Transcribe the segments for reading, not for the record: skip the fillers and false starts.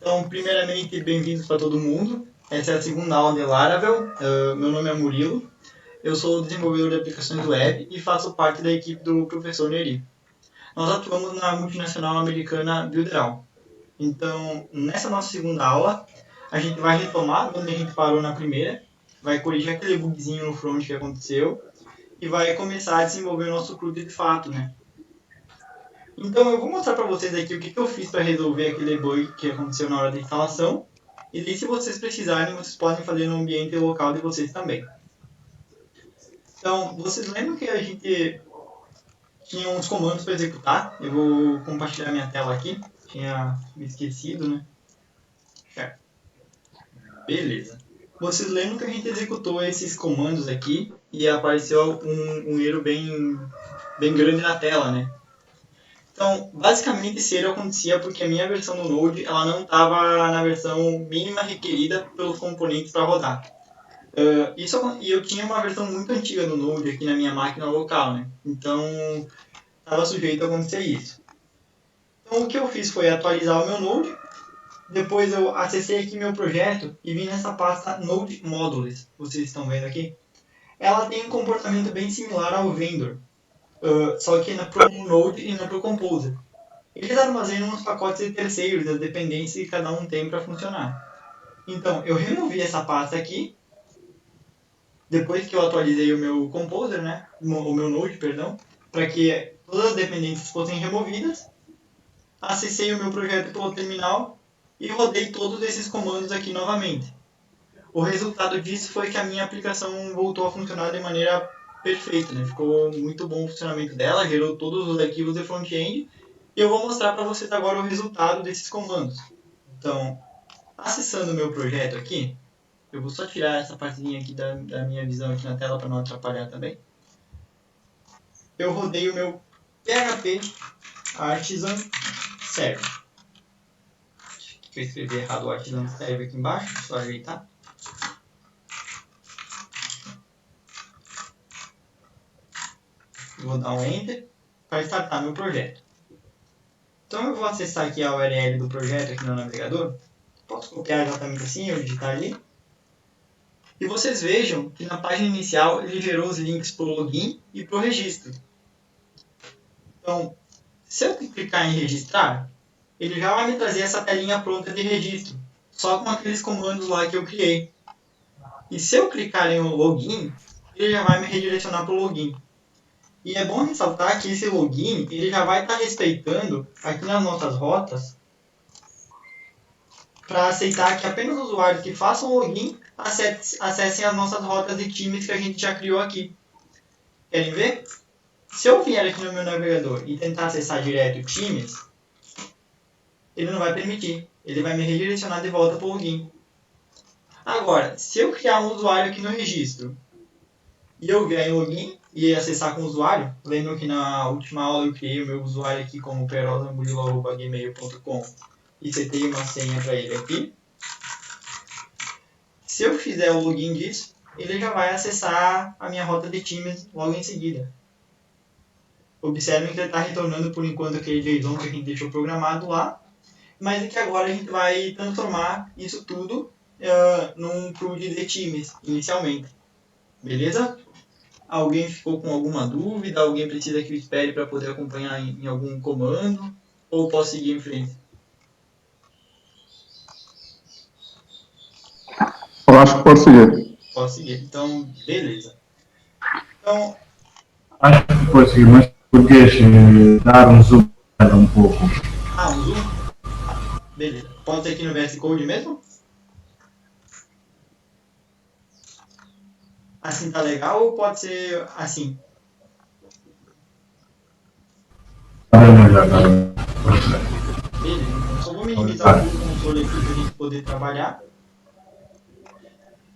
Então, primeiramente, bem-vindos para todo mundo. Essa é a segunda aula de Laravel. Meu nome é Murilo. Eu sou desenvolvedor de aplicações web e faço parte da equipe do professor Neri. Nós atuamos na multinacional americana Builderall. Então, nessa nossa segunda aula, a gente vai retomar onde a gente parou na primeira, vai corrigir aquele bugzinho no front que aconteceu e vai começar a desenvolver o nosso CRUD de fato, né? Então eu vou mostrar para vocês aqui o que eu fiz para resolver aquele bug que aconteceu na hora da instalação. E daí, se vocês precisarem, vocês podem fazer no ambiente local de vocês também. Então, vocês lembram que a gente tinha uns comandos para executar? Eu vou compartilhar minha tela aqui. Tinha me esquecido, né? Beleza. Vocês lembram que a gente executou esses comandos aqui e apareceu um erro bem grande na tela, né? Então, basicamente esse erro acontecia porque a minha versão do Node ela não estava na versão mínima requerida pelos componentes para rodar. E eu tinha uma versão muito antiga do Node aqui na minha máquina local, né? Então, estava sujeito a acontecer isso. Então, o que eu fiz foi atualizar o meu Node. Depois eu acessei aqui meu projeto e vim nessa pasta Node Modules. Vocês estão vendo aqui? Ela tem um comportamento bem similar ao Vendor, só que na Pro Node e na Pro Composer. Eles armazenam os pacotes de terceiros, as dependências que cada um tem para funcionar. Então, eu removi essa pasta aqui, depois que eu atualizei o meu Composer, né? O meu Node, perdão, para que todas as dependências fossem removidas. Acessei o meu projeto pelo terminal e rodei todos esses comandos aqui novamente. O resultado disso foi que a minha aplicação voltou a funcionar de maneira perfeita, né? Ficou muito bom o funcionamento dela, gerou todos os arquivos de front-end. E eu vou mostrar para vocês agora o resultado desses comandos. Então, acessando o meu projeto aqui, eu vou só tirar essa partezinha aqui da minha visão aqui na tela para não atrapalhar também. Eu rodei o meu PHP Artisan Server. Acho que eu escrevi errado o Artisan Server aqui embaixo, só ajeitar. Vou dar um Enter para startar meu projeto. Então eu vou acessar aqui a URL do projeto aqui no navegador. Posso copiar exatamente assim, eu digitar ali. E vocês vejam que na página inicial ele gerou os links para o login e para o registro. Então, se eu clicar em registrar, ele já vai me trazer essa telinha pronta de registro, só com aqueles comandos lá que eu criei. E se eu clicar em login, ele já vai me redirecionar para o login. E é bom ressaltar que esse login ele já vai estar respeitando aqui nas nossas rotas para aceitar que apenas usuários que façam login acessem as nossas rotas de times que a gente já criou aqui. Querem ver? Se eu vier aqui no meu navegador e tentar acessar direto times, ele não vai permitir. Ele vai me redirecionar de volta para o login. Agora, se eu criar um usuário aqui no registro e eu vier em login e acessar com o usuário, lembram que na última aula eu criei o meu usuário aqui como perosambulilo@gmail.com e setei uma senha para ele aqui. Se eu fizer o login disso, ele já vai acessar a minha rota de times logo em seguida. Observem que ele está retornando por enquanto aquele JSON que a gente deixou programado lá, mas é que agora a gente vai transformar isso tudo num CRUD de times inicialmente. Beleza? Alguém ficou com alguma dúvida? Alguém precisa que eu espere para poder acompanhar em algum comando? Ou posso seguir em frente? Eu acho que pode seguir. Posso seguir. Então, beleza. Então, acho que pode seguir, mas podes dar um zoom um pouco. um zoom? Beleza. Pode ser aqui no VS Code mesmo? Assim tá legal ou pode ser assim? Beleza, então só vou minimizar um pouco o console aqui para a gente poder trabalhar.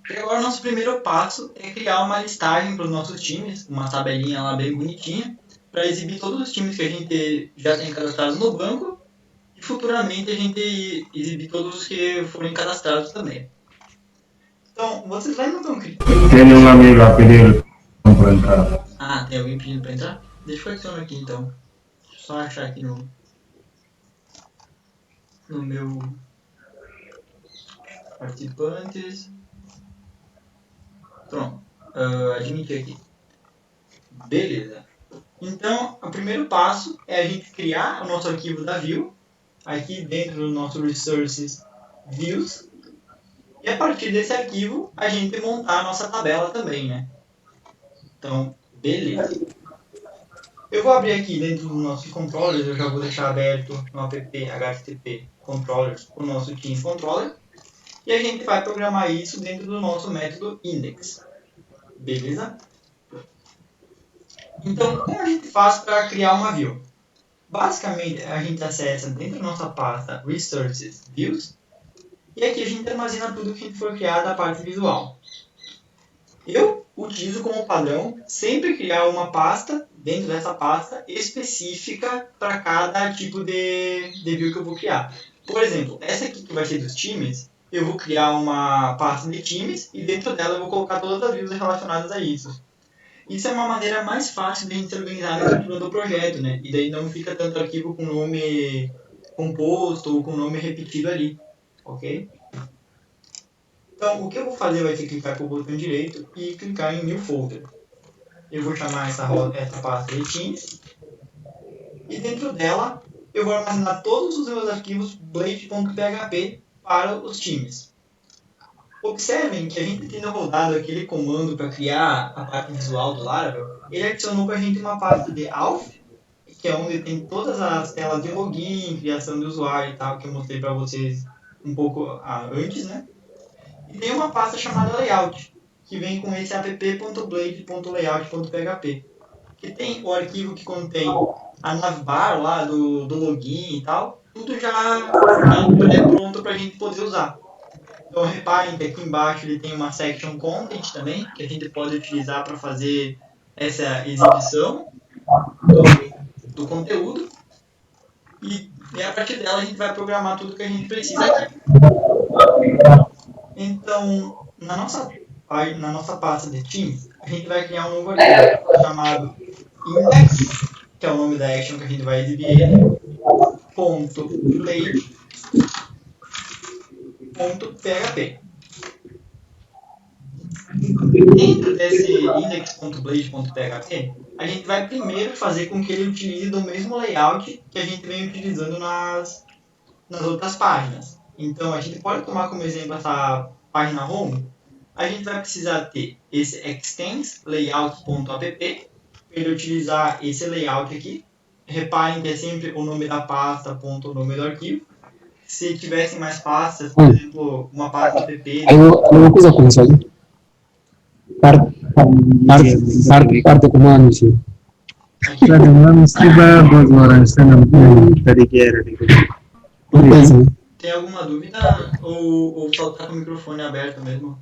E agora o nosso primeiro passo é criar uma listagem para os nossos times, uma tabelinha lá bem bonitinha, para exibir todos os times que a gente já tem cadastrados no banco e futuramente a gente exibir todos os que forem cadastrados também. Então, vocês lembram de um critério? Tem um amigo a pedir para entrar. Ah, tem alguém pedindo para entrar? Deixa eu adicionar aqui então. Deixa eu só achar aqui no meu participantes. Pronto, admitir aqui. Beleza. Então, o primeiro passo é a gente criar o nosso arquivo da view, aqui dentro do nosso resources views, e a partir desse arquivo a gente montar a nossa tabela também, né? Então, beleza. Eu vou abrir aqui dentro do nosso controllers, eu já vou deixar aberto no app http controllers o nosso Teams Controller, e a gente vai programar isso dentro do nosso método index. Beleza? Então, como a gente faz para criar uma view? Basicamente, a gente acessa dentro da nossa pasta Resources Views, e aqui a gente armazena tudo que a gente for criar da parte visual. Eu utilizo como padrão sempre criar uma pasta, dentro dessa pasta, específica para cada tipo de view que eu vou criar. Por exemplo, essa aqui que vai ser dos times, eu vou criar uma pasta de times e dentro dela eu vou colocar todas as views relacionadas a isso. Isso é uma maneira mais fácil de a gente se organizar na estrutura do projeto, né? E daí não fica tanto arquivo com nome composto ou com nome repetido ali, ok? Então, o que eu vou fazer vai ser clicar com o botão direito e clicar em New Folder. Eu vou chamar essa pasta de Teams. E dentro dela, eu vou armazenar todos os meus arquivos blade.php para os times. Observem que a gente tendo rodado aquele comando para criar a parte visual do Laravel, ele adicionou para a gente uma pasta de auth, que é onde tem todas as telas de login, criação de usuário e tal, que eu mostrei para vocês um pouco antes, né? E tem uma pasta chamada layout, que vem com esse app.blade.layout.php, que tem o arquivo que contém a navbar lá do login e tal, tudo já pronto para a gente poder usar. Então reparem que aqui embaixo ele tem uma section content também, que a gente pode utilizar para fazer essa exibição do conteúdo. E a partir dela a gente vai programar tudo que a gente precisa aqui. Então, na nossa pasta de Teams, a gente vai criar um novo arquivo chamado index, que é o nome da action que a gente vai exibir ele, .blade.php. Dentro desse index.blade.php, a gente vai primeiro fazer com que ele utilize do mesmo layout que a gente vem utilizando nas outras páginas. Então, a gente pode tomar como exemplo essa página home. A gente vai precisar ter esse extends layout.app para ele utilizar esse layout aqui. Reparem que é sempre o nome da pasta, ponto, o nome do arquivo. Se tivessem mais pastas, por exemplo, uma pasta app... Alguma coisa consegue? Parte comando, sim. Aqui, tem alguma dúvida ou só está com o microfone aberto mesmo?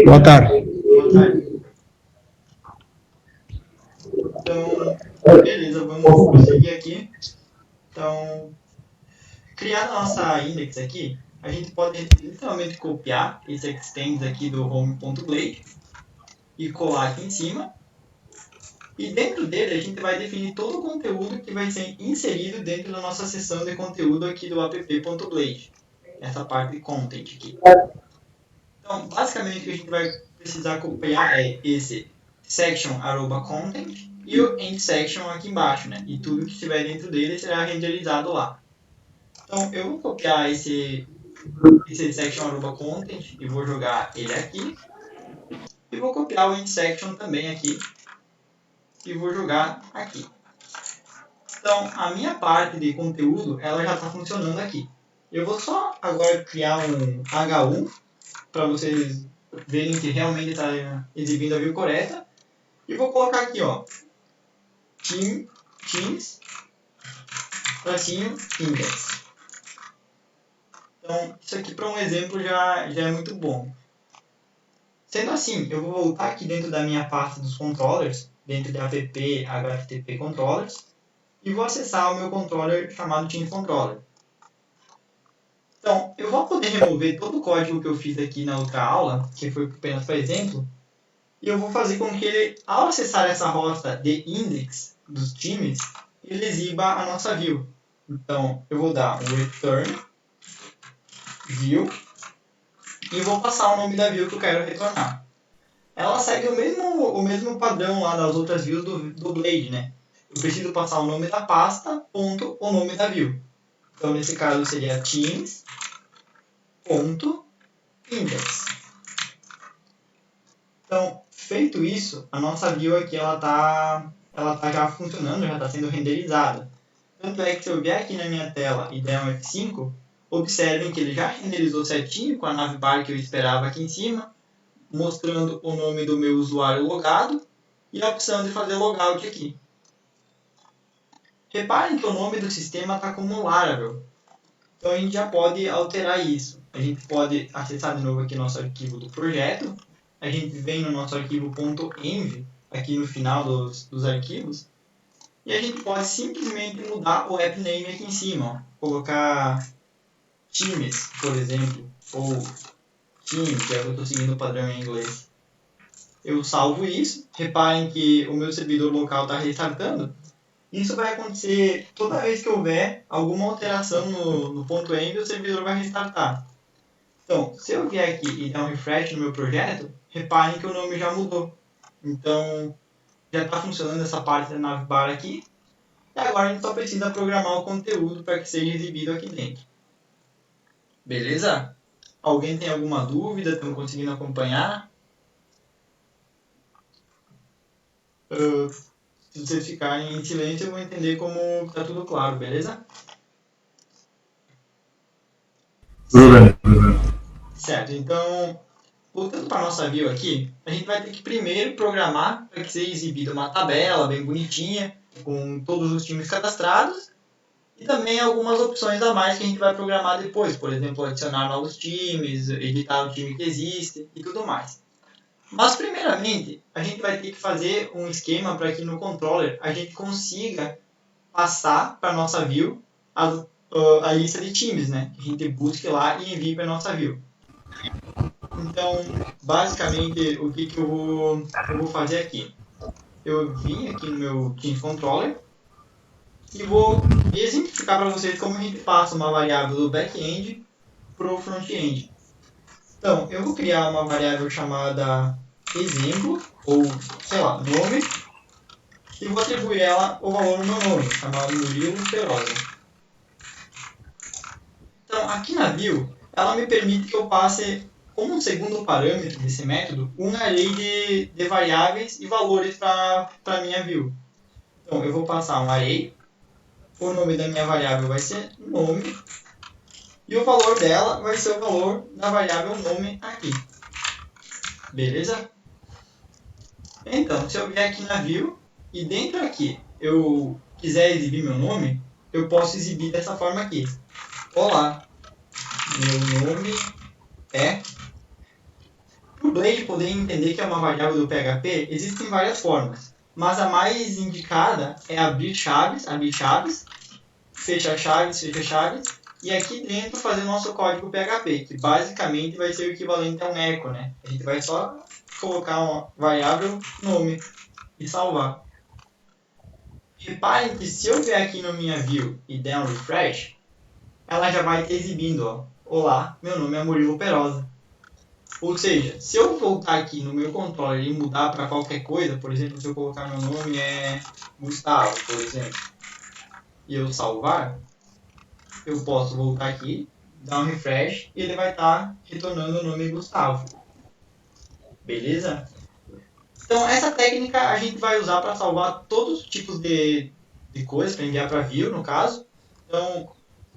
Boa tarde. Boa tarde. Então, beleza, vamos prosseguir aqui. Então, criar a nossa index aqui, a gente pode literalmente copiar esse extends aqui do home.blade e colar aqui em cima. E dentro dele a gente vai definir todo o conteúdo que vai ser inserido dentro da nossa seção de conteúdo aqui do app.blade. Essa parte de content aqui. Então, basicamente o que a gente vai precisar copiar é esse section@content e o end section aqui embaixo, né? E tudo que estiver dentro dele será renderizado lá. Então, eu vou copiar esse section@content e vou jogar ele aqui. E vou copiar o end section também aqui e vou jogar aqui. Então, a minha parte de conteúdo, ela já está funcionando aqui. Eu vou só agora criar um H1 para vocês verem que realmente está exibindo a view correta. E vou colocar aqui, ó, Teams, tracinho, index. Então, isso aqui para um exemplo já é muito bom. Sendo assim, eu vou voltar aqui dentro da minha pasta dos controllers, dentro de app http controllers, e vou acessar o meu controller chamado Teams Controller. Então, eu vou poder remover todo o código que eu fiz aqui na outra aula, que foi apenas para exemplo, e eu vou fazer com que ele, ao acessar essa rosta de index dos times, ele exiba a nossa view. Então, eu vou dar um return view e vou passar o nome da view que eu quero retornar. Ela segue o mesmo padrão lá das outras views do Blade, né? Eu preciso passar o nome da pasta, ponto, o nome da view. Então, nesse caso, seria teams, ponto, index. Então, feito isso, a nossa view aqui, ela tá já funcionando, já está sendo renderizada. Tanto é que se eu vier aqui na minha tela e der um F5, observem que ele já renderizou certinho com a navbar que eu esperava aqui em cima, mostrando o nome do meu usuário logado e a opção de fazer logout aqui. Reparem que o nome do sistema está como Laravel. Então a gente já pode alterar isso. A gente pode acessar de novo aqui nosso arquivo do projeto. A gente vem no nosso arquivo .env, aqui no final dos arquivos. E a gente pode simplesmente mudar o app name aqui em cima. Ó. Colocar Teams, por exemplo. Ou Team, que é o que eu estou seguindo o padrão em inglês. Eu salvo isso. Reparem que o meu servidor local está restartando. Isso vai acontecer toda vez que houver alguma alteração no .env, o servidor vai restartar. Então, se eu vier aqui e dar um refresh no meu projeto, reparem que o nome já mudou. Então, já está funcionando essa parte da navbar aqui. E agora a gente só precisa programar o conteúdo para que seja exibido aqui dentro. Beleza? Alguém tem alguma dúvida? Estão conseguindo acompanhar? Se vocês ficarem em silêncio, eu vou entender como está tudo claro, beleza? Tudo bem, tudo bem. Certo, então, voltando para a nossa view aqui, a gente vai ter que primeiro programar para que seja exibida uma tabela bem bonitinha, com todos os times cadastrados, e também algumas opções a mais que a gente vai programar depois, por exemplo, adicionar novos times, editar o time que existe e tudo mais. Mas, primeiramente, a gente vai ter que fazer um esquema para que no controller a gente consiga passar para a nossa view a lista de times, né? Que a gente busque lá e envie para a nossa view. Então, basicamente, o que eu vou fazer aqui? Eu vim aqui no meu Teams Controller e vou exemplificar para vocês como a gente passa uma variável do back-end para o front-end. Então, eu vou criar uma variável chamada exemplo, ou, sei lá, nome, e vou atribuir ela o valor do meu nome, chamado Murilo Perosa. Então, aqui na view, ela me permite que eu passe, como um segundo parâmetro desse método, um array de variáveis e valores para a minha view. Então, eu vou passar um array, o nome da minha variável vai ser nome, e o valor dela vai ser o valor da variável nome aqui. Beleza? Então, se eu vier aqui na view e dentro aqui eu quiser exibir meu nome, eu posso exibir dessa forma aqui. Olá, meu nome é... Para o Blade poder entender que é uma variável do PHP, existem várias formas, mas a mais indicada é abrir chaves, fecha chaves, e aqui dentro fazer o nosso código PHP, que basicamente vai ser o equivalente a um echo, né? A gente vai só colocar uma variável nome e salvar. Reparem que se eu vier aqui na minha view e der um refresh, ela já vai estar exibindo, ó, olá, meu nome é Murilo Perosa. Ou seja, se eu voltar aqui no meu controller e mudar para qualquer coisa, por exemplo, se eu colocar meu nome é Gustavo, por exemplo, e eu salvar, eu posso voltar aqui, dar um refresh e ele vai estar retornando o nome Gustavo. Beleza? Então, essa técnica a gente vai usar para salvar todos os tipos de coisas, para enviar para view, no caso. Então,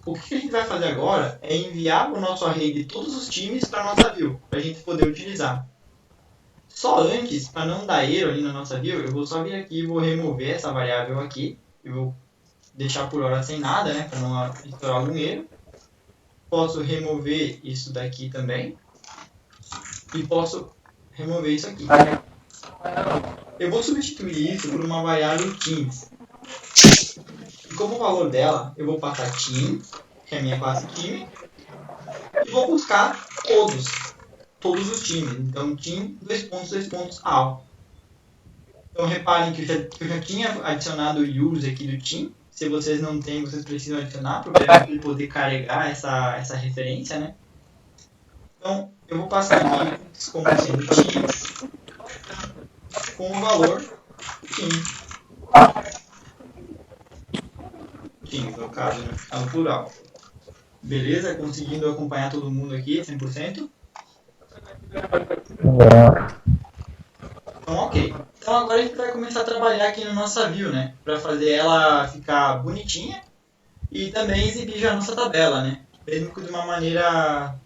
o que a gente vai fazer agora é enviar o nosso array de todos os times para a nossa view, para a gente poder utilizar. Só antes, para não dar erro ali na nossa view, eu vou só vir aqui e vou remover essa variável aqui. Eu vou deixar por hora sem nada, né, para não estourar algum erro. Posso remover isso daqui também. E posso remover isso aqui. Eu vou substituir isso por uma variável teams. E como valor dela, eu vou passar team, que é a minha classe time, e vou buscar todos os times. Então, team, all. Então, reparem que eu já tinha adicionado o use aqui do team. Se vocês não têm, vocês precisam adicionar, para ele poder carregar essa referência, né? Então, eu vou passar aqui como sendo time com o valor time. Teams, no caso, né? Tá no plural. Beleza? Conseguindo acompanhar todo mundo aqui, 100%? Então, ok. Então, agora a gente vai começar a trabalhar aqui na nossa view, né? Para fazer ela ficar bonitinha e também exibir já a nossa tabela, né? Mesmo que de uma maneira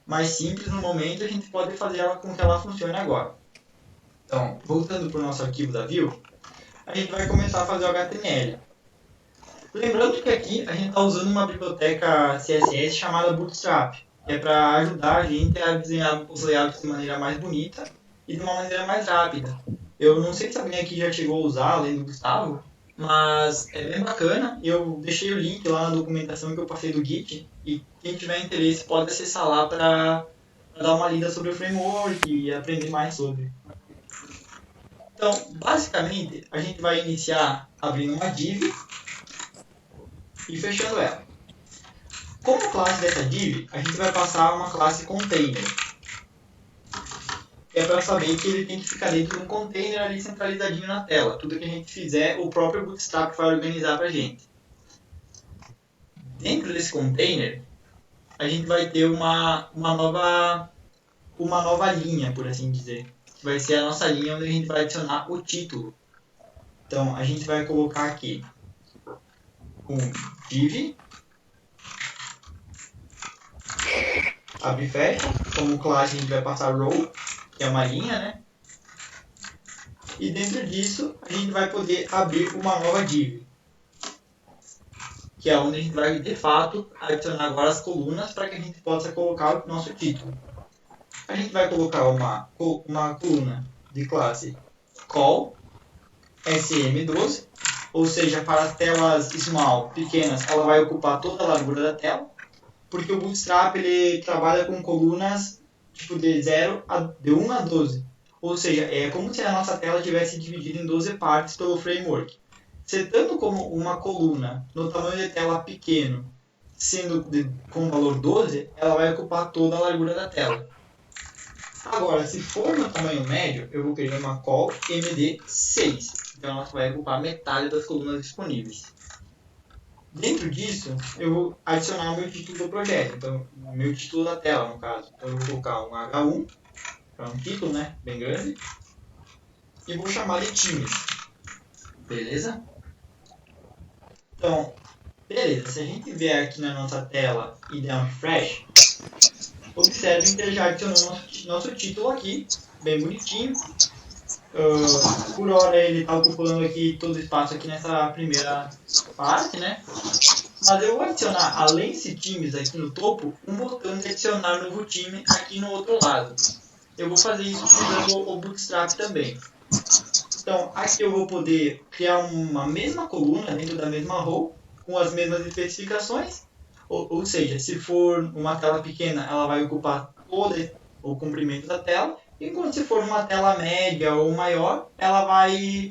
mais simples no momento, a gente pode fazer ela com que ela funcione agora. Então, voltando para o nosso arquivo da view, a gente vai começar a fazer o HTML. Lembrando que aqui a gente está usando uma biblioteca CSS chamada Bootstrap, que é para ajudar a gente a desenhar os layouts de maneira mais bonita e de uma maneira mais rápida. Eu não sei se alguém aqui já chegou a usar, além do Gustavo, mas é bem bacana. Eu deixei o link lá na documentação que eu passei do Git, e quem tiver interesse pode acessar lá para dar uma lida sobre o framework e aprender mais sobre. Então, basicamente, a gente vai iniciar abrindo uma div e fechando ela. Como classe dessa div, a gente vai passar uma classe container. É para saber que ele tem que ficar dentro de um container ali centralizadinho na tela. Tudo que a gente fizer, o próprio Bootstrap vai organizar para a gente. Dentro desse container, a gente vai ter uma nova linha, por assim dizer. Que vai ser a nossa linha onde a gente vai adicionar o título. Então, a gente vai colocar aqui um div, abre e fecha. Como classe, a gente vai passar row, que é uma linha, né? E dentro disso, a gente vai poder abrir uma nova div, que é onde a gente vai, de fato, adicionar agora as colunas para que a gente possa colocar o nosso título. A gente vai colocar uma coluna de classe call sm12, ou seja, para as telas small, pequenas, ela vai ocupar toda a largura da tela, porque o Bootstrap ele trabalha com colunas tipo de 1 a 12. Ou seja, é como se a nossa tela tivesse dividida em 12 partes pelo framework. Setando como uma coluna no tamanho de tela pequeno, sendo com valor 12, ela vai ocupar toda a largura da tela. Agora, se for no tamanho médio, eu vou criar uma call md6. Então ela vai ocupar metade das colunas disponíveis. Dentro disso, eu vou adicionar o meu título do projeto. Então, o meu título da tela, no caso. Então eu vou colocar um H1, para um título, né, bem grande. E vou chamar de times. Beleza? Então, beleza. Se a gente vier aqui na nossa tela e der um refresh, observem que ele já adicionou nosso título aqui, bem bonitinho. Por hora ele está ocupando aqui todo o espaço aqui nessa primeira parte, né? Mas eu vou adicionar, além desse times aqui no topo, um botão de adicionar novo time aqui no outro lado. Eu vou fazer isso usando o Bootstrap também. Então, aqui eu vou poder criar uma mesma coluna dentro da mesma row, com as mesmas especificações. Ou seja, se for uma tela pequena, ela vai ocupar todo o comprimento da tela. Enquanto se for uma tela média ou maior, ela vai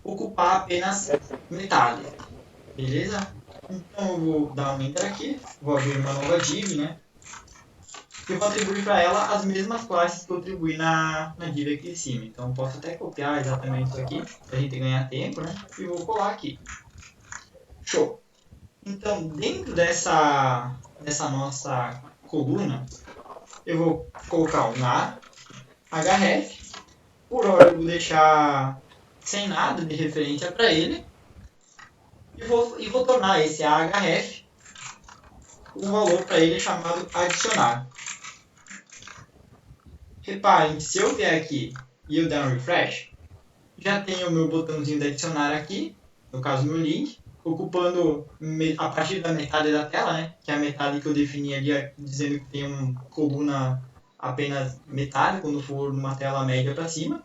ocupar apenas metade. Beleza? Então eu vou dar um enter aqui, vou abrir uma nova div, né? E eu vou atribuir para ela as mesmas classes que eu atribuí na div aqui em cima. Então eu posso até copiar exatamente isso aqui, para a gente ganhar tempo, né? E vou colar aqui. Show! Então, dentro dessa nossa coluna, eu vou colocar um href. Por hora eu vou deixar sem nada de referência para ele. E vou tornar esse href um valor para ele chamado adicionar. Reparem, se eu vier aqui e eu der um refresh, já tenho o meu botãozinho de adicionar aqui, no caso meu link, ocupando a partir da metade da tela, né? Que é a metade que eu defini ali, dizendo que tem uma coluna apenas metade, quando for numa tela média para cima.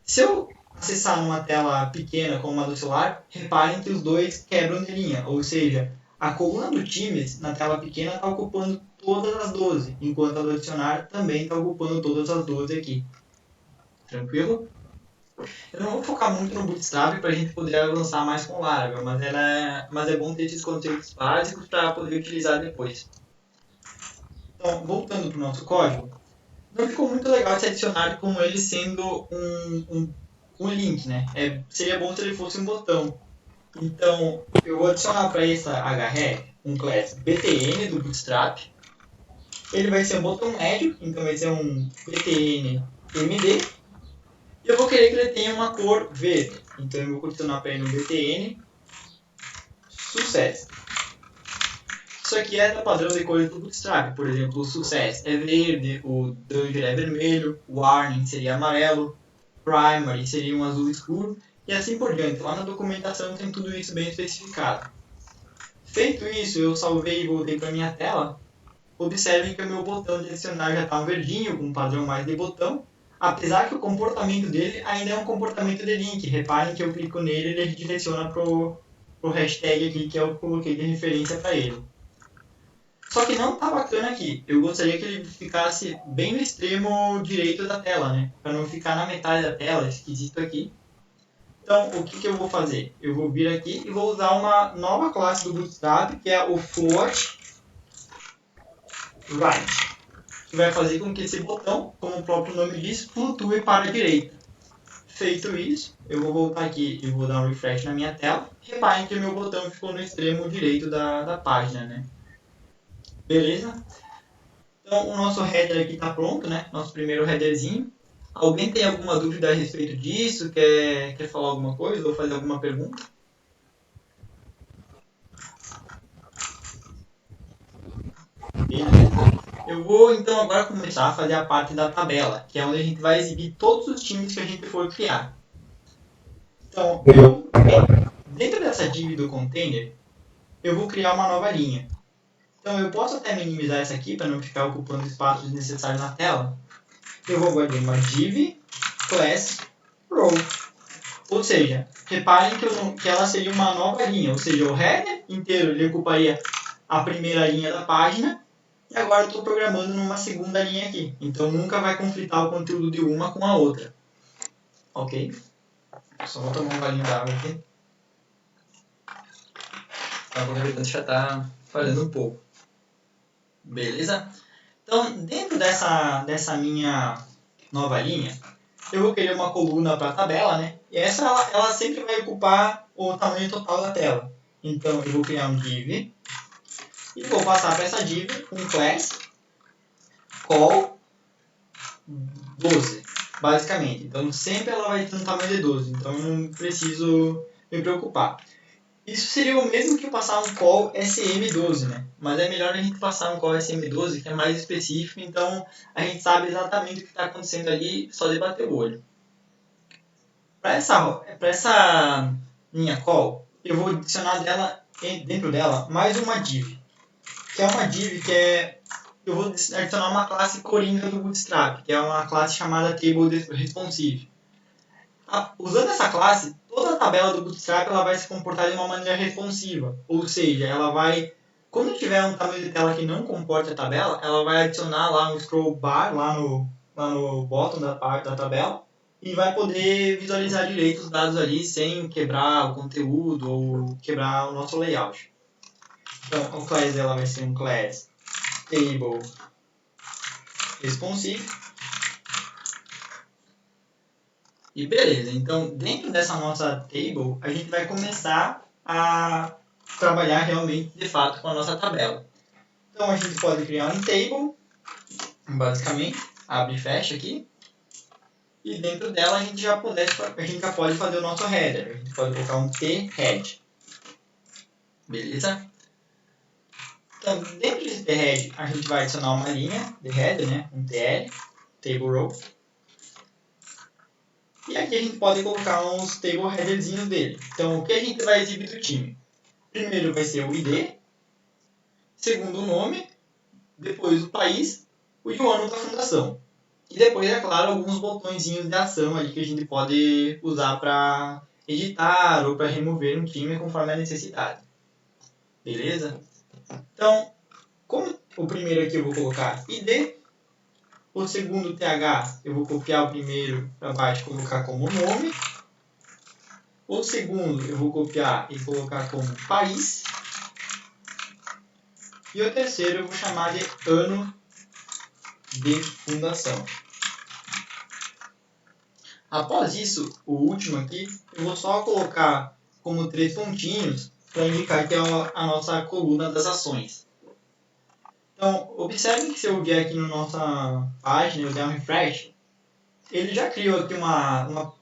Se eu acessar numa tela pequena como a do celular, reparem que os dois quebram de linha, ou seja, a coluna do times na tela pequena está ocupando todas as 12, enquanto a do adicionar também está ocupando todas as 12 aqui. Tranquilo? Eu não vou focar muito no Bootstrap para a gente poder avançar mais com o Laravel, mas é bom ter esses conceitos básicos para poder utilizar depois. Então, voltando para o nosso código, não ficou muito legal esse adicionário com ele sendo um link, né? Seria bom se ele fosse um botão. Então, eu vou adicionar para essa href um class btn do Bootstrap. Ele vai ser um botão médio, então vai ser um btn md. E eu vou querer que ele tenha uma cor verde. Então, eu vou adicionar para ele um btn success. Isso aqui é da padrão de cores do Bootstrap. Por exemplo, o success é verde, o danger é vermelho, o warning seria amarelo, primary seria um azul escuro, e assim por diante. Lá na documentação tem tudo isso bem especificado. Feito isso, eu salvei e voltei para minha tela. Observem que o meu botão de adicionar já está um verdinho, com um padrão mais de botão, apesar que o comportamento dele ainda é um comportamento de link. Reparem que eu clico nele e ele direciona para o hashtag aqui que eu coloquei de referência para ele. Só que não tá bacana aqui. Eu gostaria que ele ficasse bem no extremo direito da tela, né? Para não ficar na metade da tela, esquisito aqui. Então, o que eu vou fazer? Eu vou vir aqui e vou usar uma nova classe do Bootstrap, que é o float right, que vai fazer com que esse botão, como o próprio nome diz, flutue para a direita. Feito isso, eu vou voltar aqui e vou dar um refresh na minha tela. Reparem que o meu botão ficou no extremo direito da página, né? Beleza? Então, o nosso header aqui está pronto, né? Nosso primeiro headerzinho. Alguém tem alguma dúvida a respeito disso? Quer falar alguma coisa ou fazer alguma pergunta? Beleza. Eu vou, então, agora começar a fazer a parte da tabela, que é onde a gente vai exibir todos os times que a gente for criar. Então, dentro dessa div do container, eu vou criar uma nova linha. Então, eu posso até minimizar essa aqui, para não ficar ocupando espaço desnecessário na tela. Eu vou guardar uma div class row. Ou seja, reparem que ela seria uma nova linha. Ou seja, o header inteiro ele ocuparia a primeira linha da página. E agora eu estou programando numa segunda linha aqui. Então, nunca vai conflitar o conteúdo de uma com a outra. Ok? Só vou tomar um golinho d'água aqui. A garganta já está falhando um pouco. Beleza? Então, dentro dessa minha nova linha, eu vou querer uma coluna para a tabela, né? E essa ela sempre vai ocupar o tamanho total da tela. Então, eu vou criar um div e vou passar para essa div um class call 12, basicamente. Então, sempre ela vai ter um tamanho de 12. Então, eu não preciso me preocupar. Isso seria o mesmo que passar um call SM12, né? Mas é melhor a gente passar um call SM12, que é mais específico, então a gente sabe exatamente o que está acontecendo ali, só de bater o olho. Para essa minha call, eu vou adicionar dentro dela mais uma div. Que é uma div eu vou adicionar uma classe coringa do Bootstrap, que é uma classe chamada TableResponsive. Usando essa classe, toda a tabela do Bootstrap ela vai se comportar de uma maneira responsiva. Ou seja, ela vai, quando tiver um tamanho de tela que não comporte a tabela, ela vai adicionar lá um scroll bar lá no bottom da tabela e vai poder visualizar direito os dados ali sem quebrar o conteúdo ou quebrar o nosso layout. Então, o class dela vai ser um class table responsive. E beleza, então dentro dessa nossa table, a gente vai começar a trabalhar realmente de fato com a nossa tabela. Então a gente pode criar um table, basicamente, abre e fecha aqui. E dentro dela a gente já pode fazer o nosso header. A gente pode colocar um t-head. Beleza? Então dentro desse t-head a gente vai adicionar uma linha de header, né? Um tl, table row. E aqui a gente pode colocar uns table headerzinhos dele. Então, o que a gente vai exibir do time? Primeiro vai ser o ID, segundo o nome, depois o país e o ano da fundação. E depois, é claro, alguns botõezinhos de ação ali que a gente pode usar para editar ou para remover um time conforme a necessidade. Beleza? Então, como o primeiro aqui eu vou colocar ID, o segundo TH eu vou copiar o primeiro para baixo e colocar como nome. O segundo eu vou copiar e colocar como país. E o terceiro eu vou chamar de ano de fundação. Após isso, o último aqui, eu vou só colocar como 3 pontinhos para indicar que é a nossa coluna das ações. Então, observe que se eu vier aqui na nossa página, eu der um refresh, ele já criou aqui uma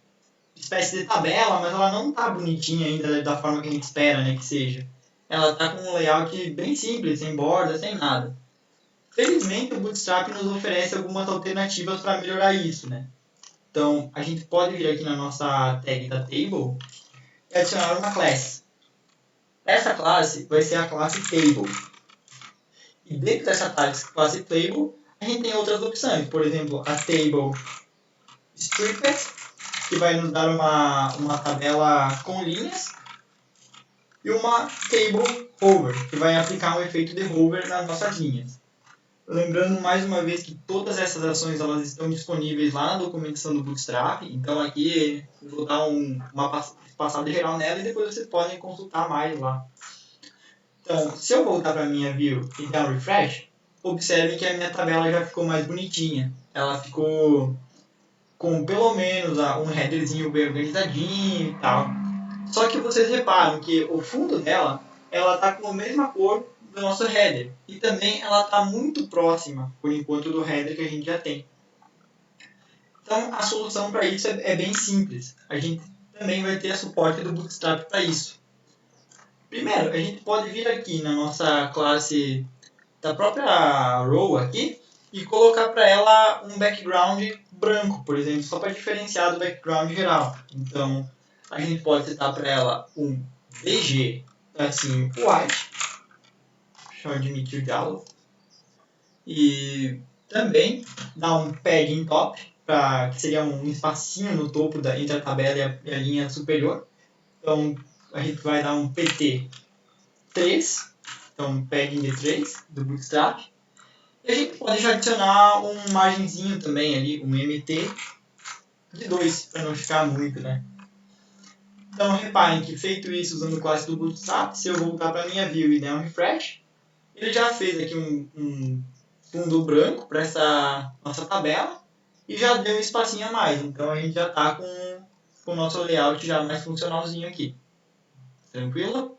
espécie de tabela, mas ela não está bonitinha ainda da forma que a gente espera, né, que seja. Ela está com um layout bem simples, sem borda, sem nada. Felizmente, o Bootstrap nos oferece algumas alternativas para melhorar isso, né? Então, a gente pode vir aqui na nossa tag da table e adicionar uma classe. Essa classe vai ser a classe table. E dentro dessa classe table, a gente tem outras opções. Por exemplo, a table stripped, que vai nos dar uma tabela com linhas. E uma table hover, que vai aplicar um efeito de hover nas nossas linhas. Lembrando mais uma vez que todas essas ações elas estão disponíveis lá na documentação do Bootstrap. Então aqui eu vou dar uma passada geral nela e depois vocês podem consultar mais lá. Então, se eu voltar para a minha view e dar um refresh, observe que a minha tabela já ficou mais bonitinha. Ela ficou com pelo menos um headerzinho bem organizadinho e tal. Só que vocês reparam que o fundo dela, ela está com a mesma cor do nosso header. E também ela está muito próxima, por enquanto, do header que a gente já tem. Então, a solução para isso é bem simples. A gente também vai ter suporte do Bootstrap para isso. Primeiro, a gente pode vir aqui na nossa classe da própria row aqui e colocar para ela um background branco, por exemplo, só para diferenciar do background geral. Então, a gente pode setar para ela um BG assim, white, deixa eu admitir o diálogo, e também dar um padding top, que seria um espacinho no topo entre a tabela e a linha superior. Então, a gente vai dar um PT 3, então um padding de 3 do Bootstrap. E a gente pode já adicionar um margenzinho também ali, um MT de 2, para não ficar muito, né? Então, reparem que feito isso usando o classe do Bootstrap, se eu voltar para a minha view e der um refresh, ele já fez aqui um fundo branco para essa nossa tabela e já deu um espacinho a mais. Então, a gente já está com o nosso layout já mais funcionalzinho aqui. Tranquilo?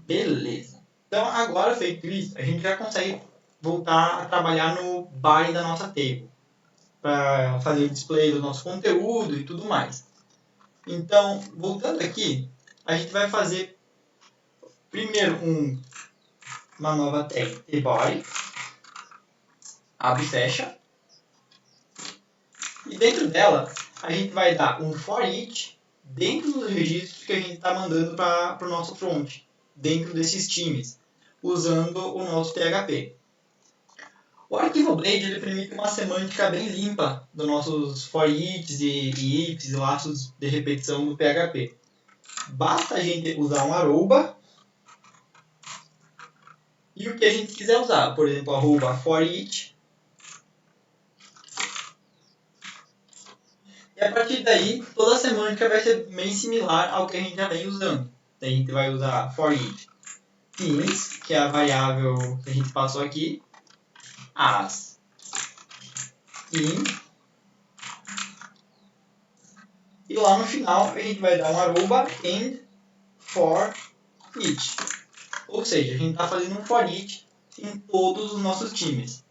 Beleza. Então, agora feito isso, a gente já consegue voltar a trabalhar no body da nossa table, para fazer o display do nosso conteúdo e tudo mais. Então, voltando aqui, a gente vai fazer primeiro uma nova tag tBody, abre e fecha, e dentro dela a gente vai dar um for each dentro dos registros que a gente está mandando para o nosso front, dentro desses times, usando o nosso PHP. O arquivo Blade ele permite uma semântica bem limpa dos nossos for each e ifs e laços de repetição do PHP. Basta a gente usar um arroba e o que a gente quiser usar, por exemplo, arroba for each. E a partir daí, toda a semântica vai ser bem similar ao que a gente já vem usando. A gente vai usar for each teams, que é a variável que a gente passou aqui, as team, e lá no final a gente vai dar um arroba and for each. Ou seja, a gente está fazendo um for each em todos os nossos times.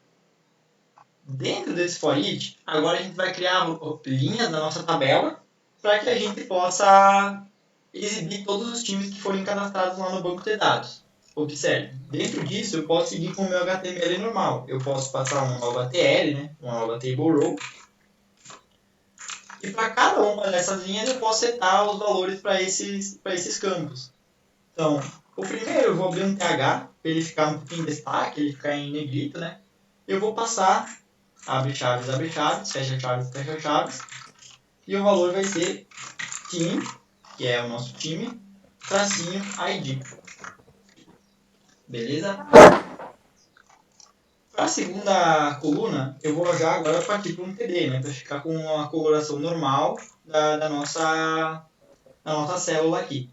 Dentro desse for each, agora a gente vai criar linhas na nossa tabela para que a gente possa exibir todos os times que forem cadastrados lá no banco de dados. Observe, dentro disso eu posso seguir com o meu HTML normal. Eu posso passar uma nova TL, né? Uma nova table row. E para cada uma dessas linhas eu posso setar os valores para esses campos. Então, o primeiro eu vou abrir um TH, para ele ficar um pouquinho em destaque, ele ficar em negrito, né? Eu vou passar abre chaves, fecha chaves, fecha chaves. E o valor vai ser team, que é o nosso time, tracinho ID. Beleza? Para a segunda coluna, eu vou já agora partir para um TD, né? Para ficar com uma coloração normal da nossa célula aqui.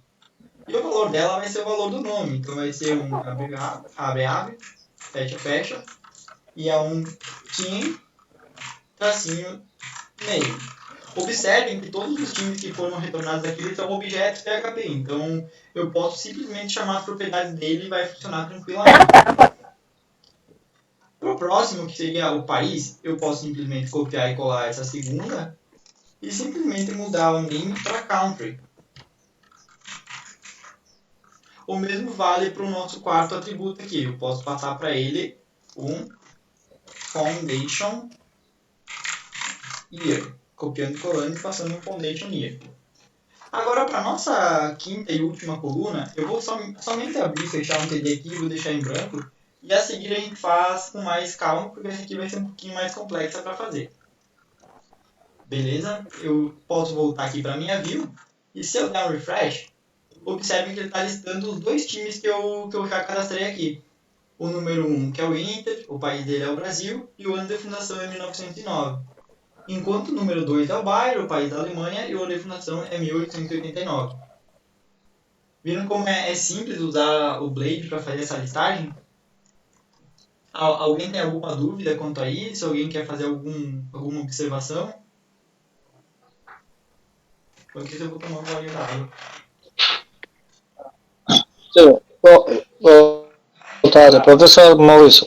E o valor dela vai ser o valor do nome. Então vai ser um abre, fecha, fecha. e é um team tracinho name. Observem que todos os times que foram retornados aqui são objetos PHP, então eu posso simplesmente chamar as propriedades dele e vai funcionar tranquilamente. Para o próximo, que seria o país, eu posso simplesmente copiar e colar essa segunda e simplesmente mudar o name para country. O mesmo vale para o nosso quarto atributo aqui. Eu posso passar para ele um foundation year, copiando e colando e passando um foundation year. Agora, para a nossa quinta e última coluna, eu vou somente abrir e fechar um TD aqui e vou deixar em branco. E a seguir a gente faz com mais calma, porque essa aqui vai ser um pouquinho mais complexa para fazer. Beleza? Eu posso voltar aqui para a minha view. E se eu der um refresh, observe que ele está listando os dois times que eu já cadastrei aqui. O número 1, que é o Inter, o país dele é o Brasil, e o ano de fundação é 1909. Enquanto o número 2 é o Bayern, o país da Alemanha, e o ano de fundação é 1889. Viram como é simples usar o Blade para fazer essa listagem? Alguém tem alguma dúvida quanto a isso? Alguém quer fazer alguma observação? Porque eu vou tomar um golinho d'água. Sim, boa tarde, professor Maurício.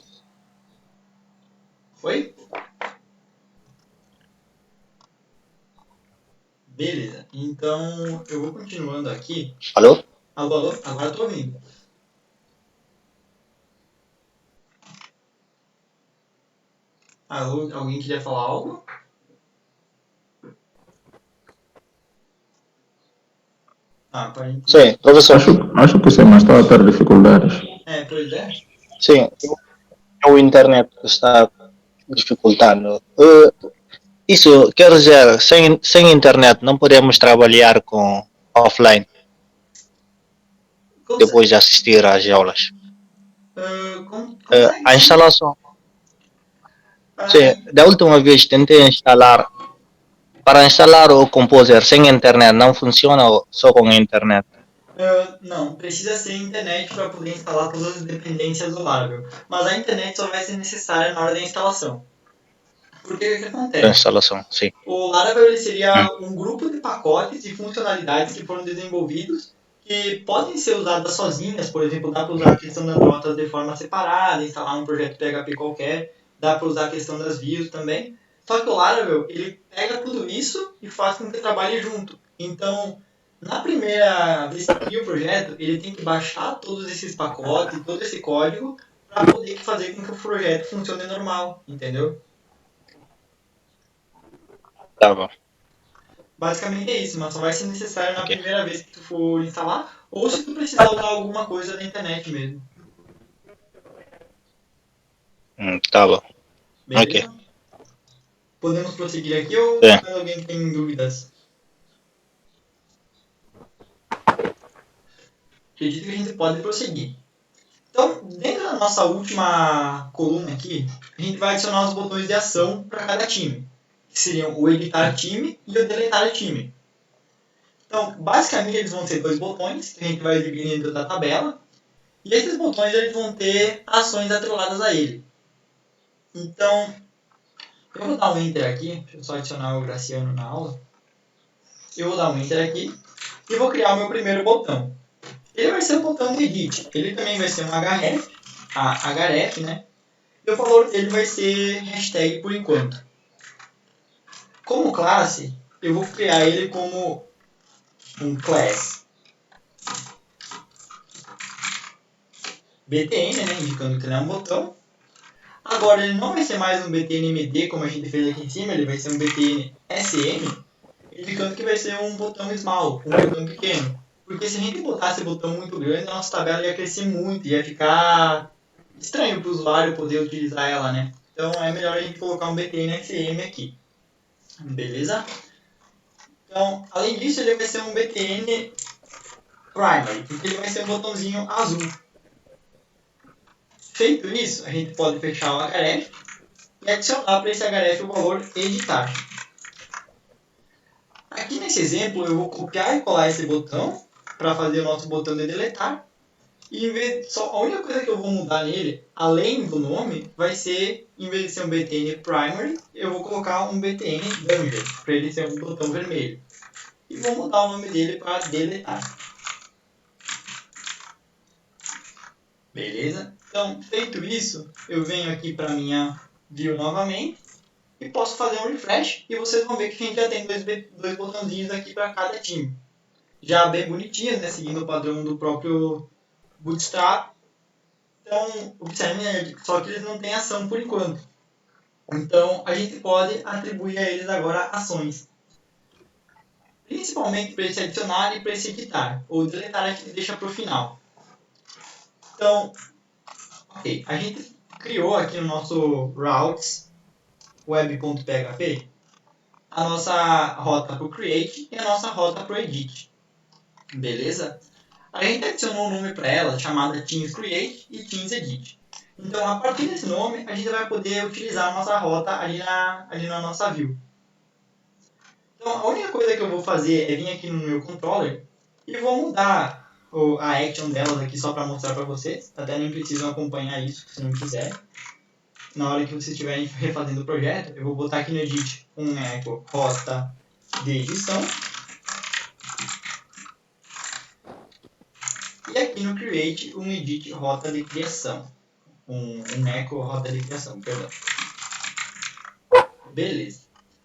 Foi? Beleza, então eu vou continuando aqui. Alô? Alô, alô? Agora eu tô ouvindo. Alô, alguém queria falar algo? Sim, professor. Acho que sim, mas está a ter dificuldades. Pois é. Sim, o internet está dificultando. Isso quer dizer, sem internet não podemos trabalhar com offline depois de assistir às aulas. A instalação. Sim, da última vez tentei instalar. Para instalar o Composer sem internet não funciona só com a internet? Não, precisa ser internet para poder instalar todas as dependências do Laravel. Mas a internet só vai ser necessária na hora da instalação. Porque o que acontece? Da instalação, sim. O Laravel ele seria um grupo de pacotes e funcionalidades que foram desenvolvidos que podem ser usadas sozinhas. Por exemplo, dá para usar a questão das notas de forma separada, instalar um projeto PHP qualquer. Dá para usar a questão das views também. Só que o Laravel, ele pega tudo isso e faz com que trabalhe junto. Então, na primeira vez que cria o projeto, ele tem que baixar todos esses pacotes, todo esse código, para poder fazer com que o projeto funcione normal, entendeu? Tá bom. Basicamente é isso, mas só vai ser necessário na primeira vez que tu for instalar, ou se tu precisar usar alguma coisa da internet mesmo. Tá bom. Beleza? Ok. Podemos prosseguir aqui ou alguém que tem dúvidas? Acredito que a gente pode prosseguir. Então, dentro da nossa última coluna aqui, a gente vai adicionar os botões de ação para cada time, que seriam o editar time e o deletar time. Então, basicamente, eles vão ser dois botões que a gente vai exibir dentro da tabela, e esses botões eles vão ter ações atreladas a ele. Então, eu vou dar um Enter aqui, deixa eu só adicionar o Graciano na aula. Eu vou dar um Enter aqui e vou criar o meu primeiro botão. Ele vai ser um botão de edit, ele também vai ser um href, né? E o valor dele vai ser hashtag por enquanto. Como classe, eu vou criar ele como um class btn, né? Indicando que ele é um botão. Agora ele não vai ser mais um btnmd como a gente fez aqui em cima, ele vai ser um btnsm, indicando que vai ser um botão small, um botão pequeno. Porque se a gente botasse botão muito grande, a nossa tabela ia crescer muito, ia ficar estranho para o usuário poder utilizar ela, né? Então é melhor a gente colocar um btn-sm aqui. Beleza? Então, além disso, ele vai ser um btn primary, porque ele vai ser um botãozinho azul. Feito isso, a gente pode fechar o href e adicionar para esse href o valor editar. Aqui nesse exemplo, eu vou copiar e colar esse botão para fazer o nosso botão de deletar. E a única coisa que eu vou mudar nele, além do nome, vai ser, em vez de ser um BTN Primary, eu vou colocar um BTN Danger, para ele ser um botão vermelho. E vou mudar o nome dele para deletar. Beleza? Então, feito isso, eu venho aqui para minha view novamente e posso fazer um refresh e vocês vão ver que a gente já tem dois botãozinhos aqui para cada time. Já bem bonitinhos, né? Seguindo o padrão do próprio Bootstrap. Então, observem, só que eles não têm ação por enquanto. Então, a gente pode atribuir a eles agora ações. Principalmente para esse adicionar e para esse editar. Ou deletar a gente deixa para o final. Então, ok, a gente criou aqui no nosso routes web.php a nossa rota para o create e a nossa rota para o edit. Beleza? A gente adicionou um nome para ela chamada Teams Create e Teams Edit. Então, a partir desse nome, a gente vai poder utilizar a nossa rota ali na nossa view. Então, a única coisa que eu vou fazer é vir aqui no meu controller e vou mudar a action delas aqui só para mostrar para vocês. Até nem precisam acompanhar isso, se não quiser. Na hora que vocês estiverem refazendo o projeto, eu vou botar aqui no edit um echo rota de edição. E aqui no create um edit rota de criação. Um echo rota de criação, perdão. Beleza.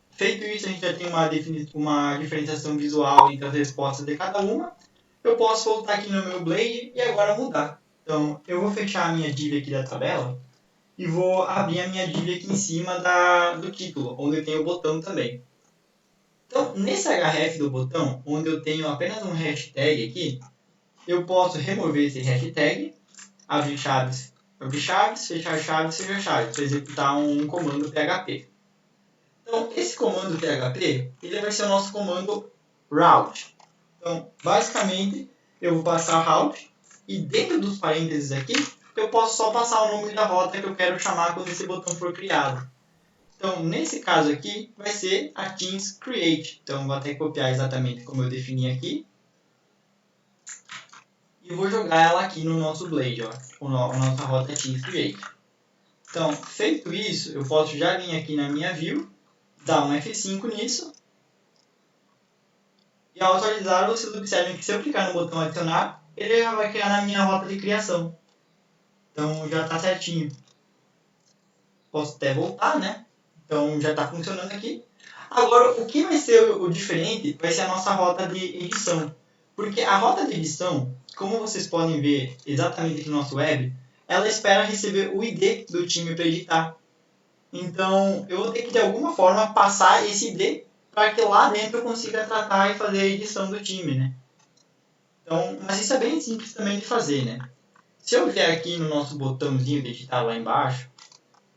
Feito isso, a gente já tem uma diferenciação visual entre as respostas de cada uma. Eu posso voltar aqui no meu Blade e agora mudar. Então, eu vou fechar a minha div aqui da tabela e vou abrir a minha div aqui em cima do título, onde eu tenho o botão também. Então, nesse href do botão, onde eu tenho apenas um hashtag aqui, eu posso remover esse hashtag, abrir chaves, fechar chaves, para executar um comando PHP. Então, esse comando PHP, ele vai ser o nosso comando route. Então, basicamente, eu vou passar route e dentro dos parênteses aqui, eu posso só passar o nome da rota que eu quero chamar quando esse botão for criado. Então, nesse caso aqui, vai ser a Teams Create. Então, vou até copiar exatamente como eu defini aqui. E vou jogar ela aqui no nosso Blade, ó, a nossa rota Teams Create. Então, feito isso, eu posso já vir aqui na minha view, dar um F5 nisso. E ao atualizar, vocês observem que se eu clicar no botão adicionar, ele já vai criar na minha rota de criação. Então, já está certinho. Posso até voltar, né? Então, já está funcionando aqui. Agora, o que vai ser o diferente vai ser a nossa rota de edição. Porque a rota de edição, como vocês podem ver exatamente aqui no nosso web, ela espera receber o ID do time para editar. Então, eu vou ter que, de alguma forma, passar esse ID para que lá dentro eu consiga tratar e fazer a edição do time, né? Então, mas isso é bem simples também de fazer, né? Se eu vier aqui no nosso botãozinho de editar lá embaixo,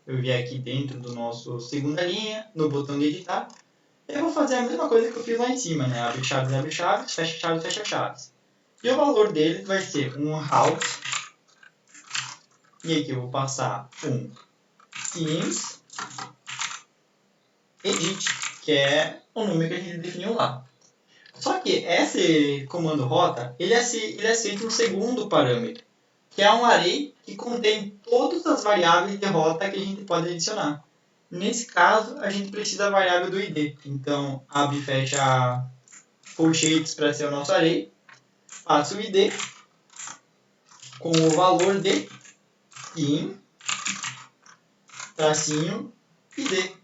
eu vier aqui dentro do nosso segunda linha, no botão de editar, eu vou fazer a mesma coisa que eu fiz lá em cima, né? Abre chaves, fecha chaves. E o valor dele vai ser um route. E aqui eu vou passar um Teams Edit, que é o número que a gente definiu lá. Só que esse comando rota, ele aceita um segundo parâmetro, que é um array que contém todas as variáveis de rota que a gente pode adicionar. Nesse caso, a gente precisa da variável do ID. Então, abre e fecha colchetes para ser o nosso array. Passo o ID com o valor de in, tracinho, ID.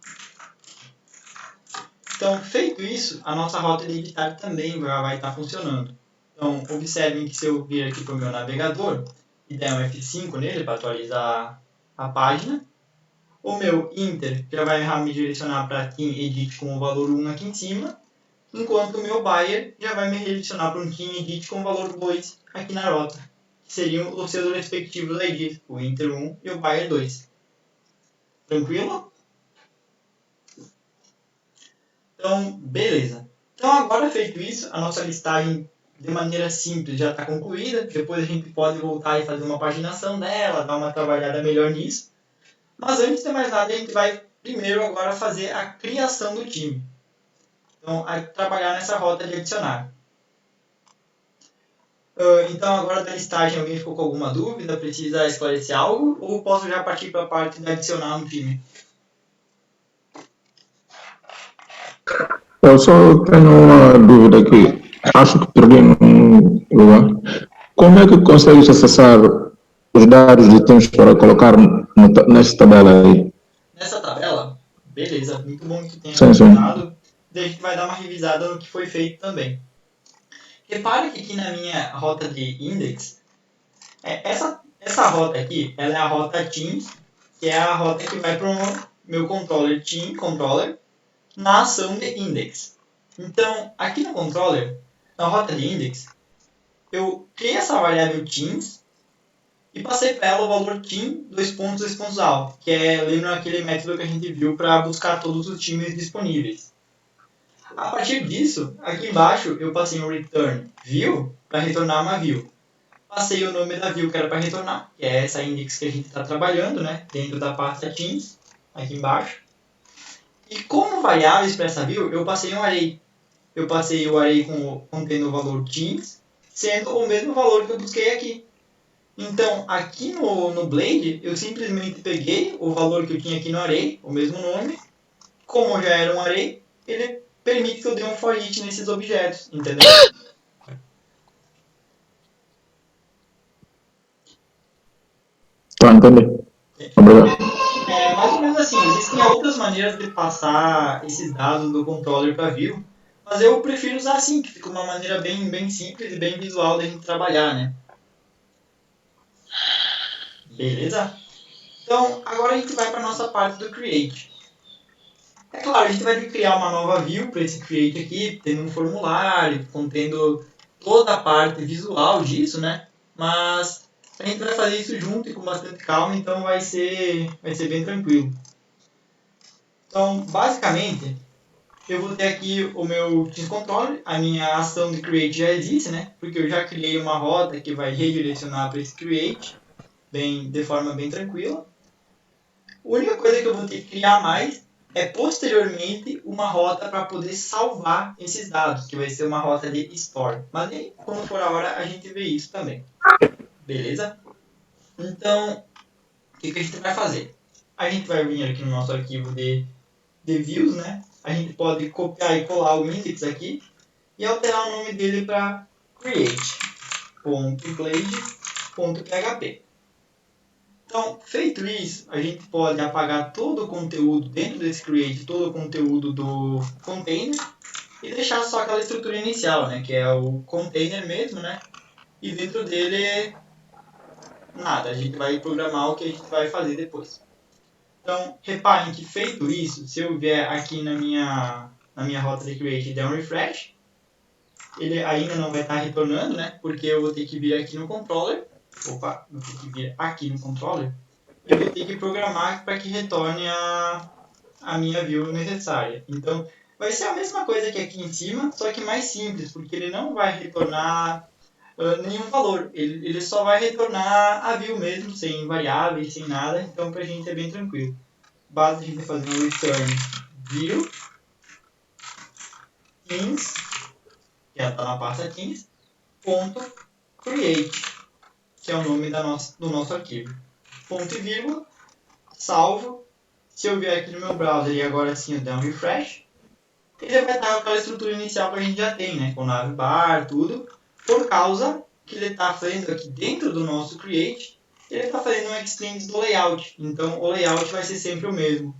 Então, feito isso, a nossa rota de editar também vai estar funcionando. Então, observem que se eu vir aqui para o meu navegador e der um F5 nele para atualizar a página, o meu Inter já vai me direcionar para Team Edit com o valor 1 aqui em cima, enquanto o meu Buyer já vai me redirecionar para um Team Edit com o valor 2 aqui na rota, que seriam os seus respectivos IDs, o Inter 1 e o Buyer 2. Tranquilo? Então, beleza. Então, agora feito isso, a nossa listagem de maneira simples já está concluída. Depois a gente pode voltar e fazer uma paginação dela, dar uma trabalhada melhor nisso. Mas antes de mais nada, a gente vai primeiro agora fazer a criação do time. Então, trabalhar nessa rota de adicionar. Então, agora da listagem, alguém ficou com alguma dúvida? Precisa esclarecer algo? Ou posso já partir para a parte de adicionar um time? Eu só tenho uma dúvida aqui. Acho que perdi num lugar. Como é que consegues acessar os dados de times para colocar nessa tabela aí? Nessa tabela, beleza, muito bom que tu tenha Sim, sim. comentado. Daí a gente vai dar uma revisada no que foi feito também. Repare que aqui na minha rota de index, essa rota aqui, ela é a rota Teams, que é a rota que vai para o meu controller Team Controller na ação de index. Então, aqui no controller, na rota de index, eu criei essa variável Teams e passei para ela o valor team, alto, que é, lembra aquele método que a gente viu para buscar todos os times disponíveis. A partir disso, aqui embaixo eu passei um return view para retornar uma view. Passei o nome da view que era para retornar, que é essa index que a gente está trabalhando, né, dentro da pasta teams, aqui embaixo. E como variáveis para essa view, eu passei um array. Eu passei o array contendo o valor teams, sendo o mesmo valor que eu busquei aqui. Então, aqui no Blade, eu simplesmente peguei o valor que eu tinha aqui no array, o mesmo nome. Como já era um array, ele permite que eu dê um for each nesses objetos, entendeu? Tá, entendi. Obrigado. Mais ou menos assim, existem outras maneiras de passar esses dados do controller para view, mas eu prefiro usar assim, que fica uma maneira bem simples e bem visual da gente trabalhar, né? Beleza? Então, agora a gente vai para a nossa parte do Create. É claro, a gente vai ter que criar uma nova view para esse Create aqui, tendo um formulário, contendo toda a parte visual disso, né? Mas a gente vai fazer isso junto e com bastante calma, então vai ser bem tranquilo. Então, basicamente, eu vou ter aqui o meu Teams Controller, a minha ação de Create já existe, né? Porque eu já criei uma rota que vai redirecionar para esse Create, de forma bem tranquila. A única coisa que eu vou ter que criar mais é posteriormente uma rota para poder salvar esses dados, que vai ser uma rota de Store. Mas aí, quando for a hora, a gente vê isso também. Beleza? Então, o que a gente vai fazer? A gente vai vir aqui no nosso arquivo de views, né? A gente pode copiar e colar o index aqui e alterar o nome dele para create.blade.php. Então, feito isso, a gente pode apagar todo o conteúdo dentro desse create, todo o conteúdo do container e deixar só aquela estrutura inicial, né? Que é o container mesmo, né? E dentro dele, nada. A gente vai programar o que a gente vai fazer depois. Então, reparem que feito isso, se eu vier aqui na minha rota de create e der um refresh, ele ainda não vai estar retornando, né? Porque eu vou ter que vir aqui no controller. Opa, vou ter que vir aqui no controller. Eu vou ter que programar para que retorne a minha view necessária. Então, vai ser a mesma coisa que aqui em cima, só que mais simples, porque ele não vai retornar nenhum valor. Ele só vai retornar a view mesmo, sem variáveis, sem nada. Então, para a gente é bem tranquilo. Basta a gente fazer um return view teams, que está na pasta teams, ponto create, que é o nome do nosso arquivo. Ponto e vírgula, salvo. Se eu vier aqui no meu browser e agora sim eu der um refresh, ele vai estar com aquela estrutura inicial que a gente já tem, né? Com navbar, tudo, por causa que ele está fazendo aqui dentro do nosso create, ele está fazendo um extend do layout. Então o layout vai ser sempre o mesmo,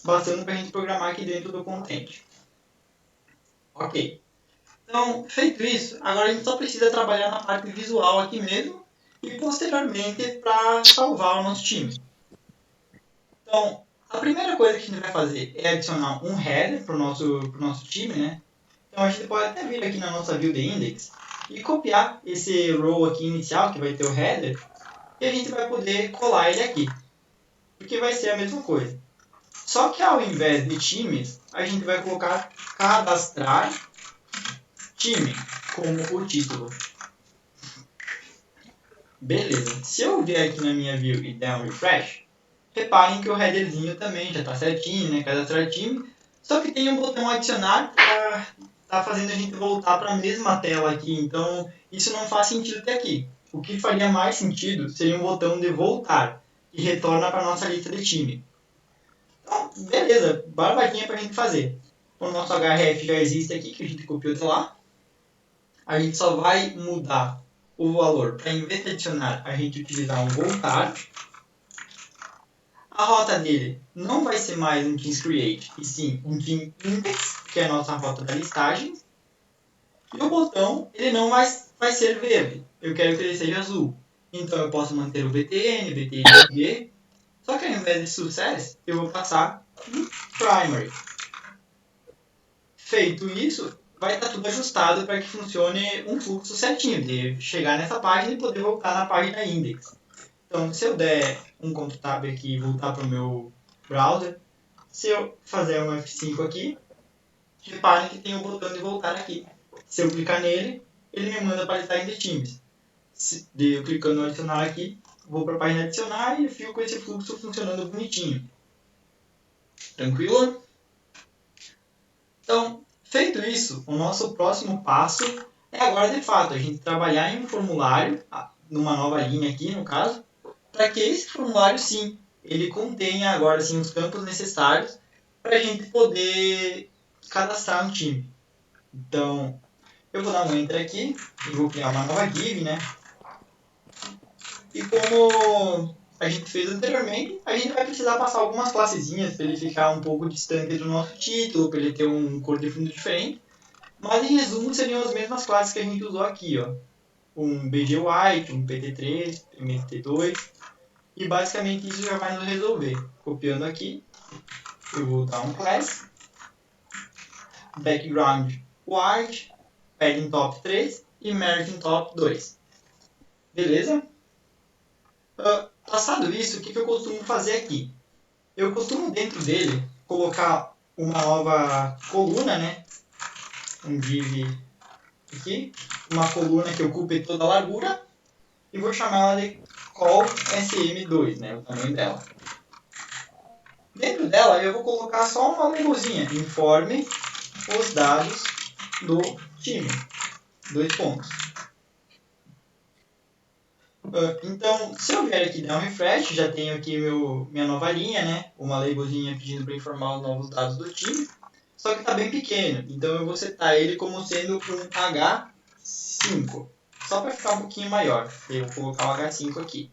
bastando para a gente programar aqui dentro do content. Ok. Então, feito isso, agora a gente só precisa trabalhar na parte visual aqui mesmo e posteriormente para salvar o nosso time. Então, a primeira coisa que a gente vai fazer é adicionar um header para o nosso time, né? Então a gente pode até vir aqui na nossa view de index e copiar esse row aqui inicial que vai ter o header e a gente vai poder colar ele aqui, porque vai ser a mesma coisa. Só que ao invés de times, a gente vai colocar cadastrar time como o título. Beleza. Se eu vier aqui na minha view e der um refresh, reparem que o headerzinho também já está certinho, né? Cadastrar time. Só que tem um botão adicionar para tá fazendo a gente voltar para a mesma tela aqui. Então, isso não faz sentido ter aqui. O que faria mais sentido seria um botão de voltar, que retorna para nossa lista de time. Então, beleza, barbadinha para a gente fazer. O nosso href já existe aqui, que a gente copiou de lá. A gente só vai mudar o valor para, em vez de adicionar, a gente utilizar um voltar. A rota dele não vai ser mais um teams create, e sim um team index, que é a nossa rota da listagem. E o botão, ele não vai ser verde. Eu quero que ele seja azul. Então eu posso manter o btn, btng, só que ao invés de success, eu vou passar um primary. Feito isso, vai estar tudo ajustado para que funcione um fluxo certinho, de chegar nessa página e poder voltar na página index. Então, se eu der um Ctrl Tab aqui e voltar para o meu browser, se eu fazer um F5 aqui, reparem que tem o botão de voltar aqui. Se eu clicar nele, ele me manda para a listagem de times. Eu clicando no adicionar aqui, vou para a página adicionar e fico com esse fluxo funcionando bonitinho. Tranquilo? Então, feito isso, o nosso próximo passo é agora de fato a gente trabalhar em um formulário, numa nova linha aqui no caso, para que esse formulário sim, ele contenha agora sim os campos necessários para a gente poder cadastrar um time. Então, eu vou dar um enter aqui e vou criar uma nova div, né? E como a gente fez anteriormente, a gente vai precisar passar algumas classezinhas para ele ficar um pouco distante do nosso título, para ele ter um cor de fundo diferente. Mas em resumo seriam as mesmas classes que a gente usou aqui, ó. Um BG White, um PT3, MT2. E basicamente isso já vai nos resolver. Copiando aqui, eu vou dar um class, background white, padding top 3 e margin top 2. Beleza? Passado isso, o que eu costumo fazer aqui? Eu costumo dentro dele colocar uma nova coluna, né? Um div aqui, uma coluna que ocupe toda a largura e vou chamar ela de call sm2, né? O tamanho dela. Dentro dela eu vou colocar só uma labelzinha, informe os dados do time. 2 pontos. Então, se eu vier aqui dar um refresh, já tenho aqui minha nova linha, né? Uma labelzinha pedindo para informar os novos dados do time. Só que está bem pequeno, então eu vou setar ele como sendo um H5. Só para ficar um pouquinho maior. Eu vou colocar o H5 aqui.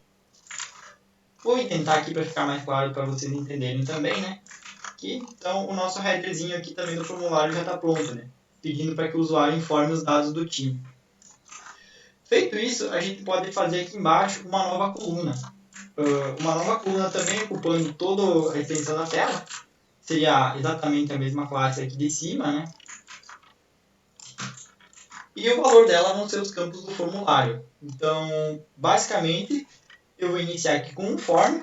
Vou tentar aqui para ficar mais claro para vocês entenderem também, né? Aqui, então, o nosso headerzinho aqui também do formulário já está pronto, né? Pedindo para que o usuário informe os dados do time. Feito isso, a gente pode fazer aqui embaixo uma nova coluna. Uma nova coluna também ocupando toda a extensão da tela. Seria exatamente a mesma classe aqui de cima, né? E o valor dela vão ser os campos do formulário. Então, basicamente, eu vou iniciar aqui com um form.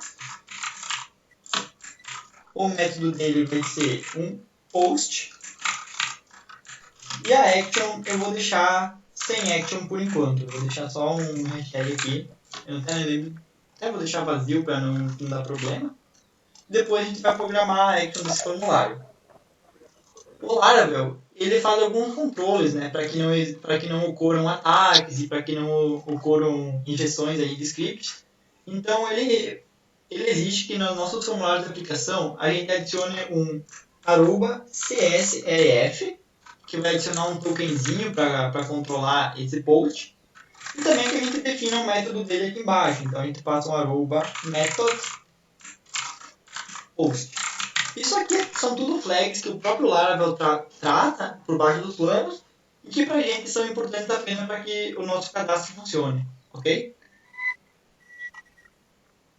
O método dele vai ser um post. E a action eu vou deixar sem action por enquanto. Eu vou deixar só um hashtag aqui. Eu até vou deixar vazio para não dar problema. Depois a gente vai programar a action desse formulário. O Laravel, ele faz alguns controles, né, para que não ocorram ataques e para que não ocorram injeções aí de scripts. Então ele exige que nos nossos formulários de aplicação a gente adicione um @csref, que vai adicionar um tokenzinho para controlar esse post. E também que a gente defina o método dele aqui embaixo. Então a gente passa um @method post. Isso aqui são tudo flags que o próprio Laravel trata por baixo dos planos e que pra gente são importantes apenas para que o nosso cadastro funcione, ok?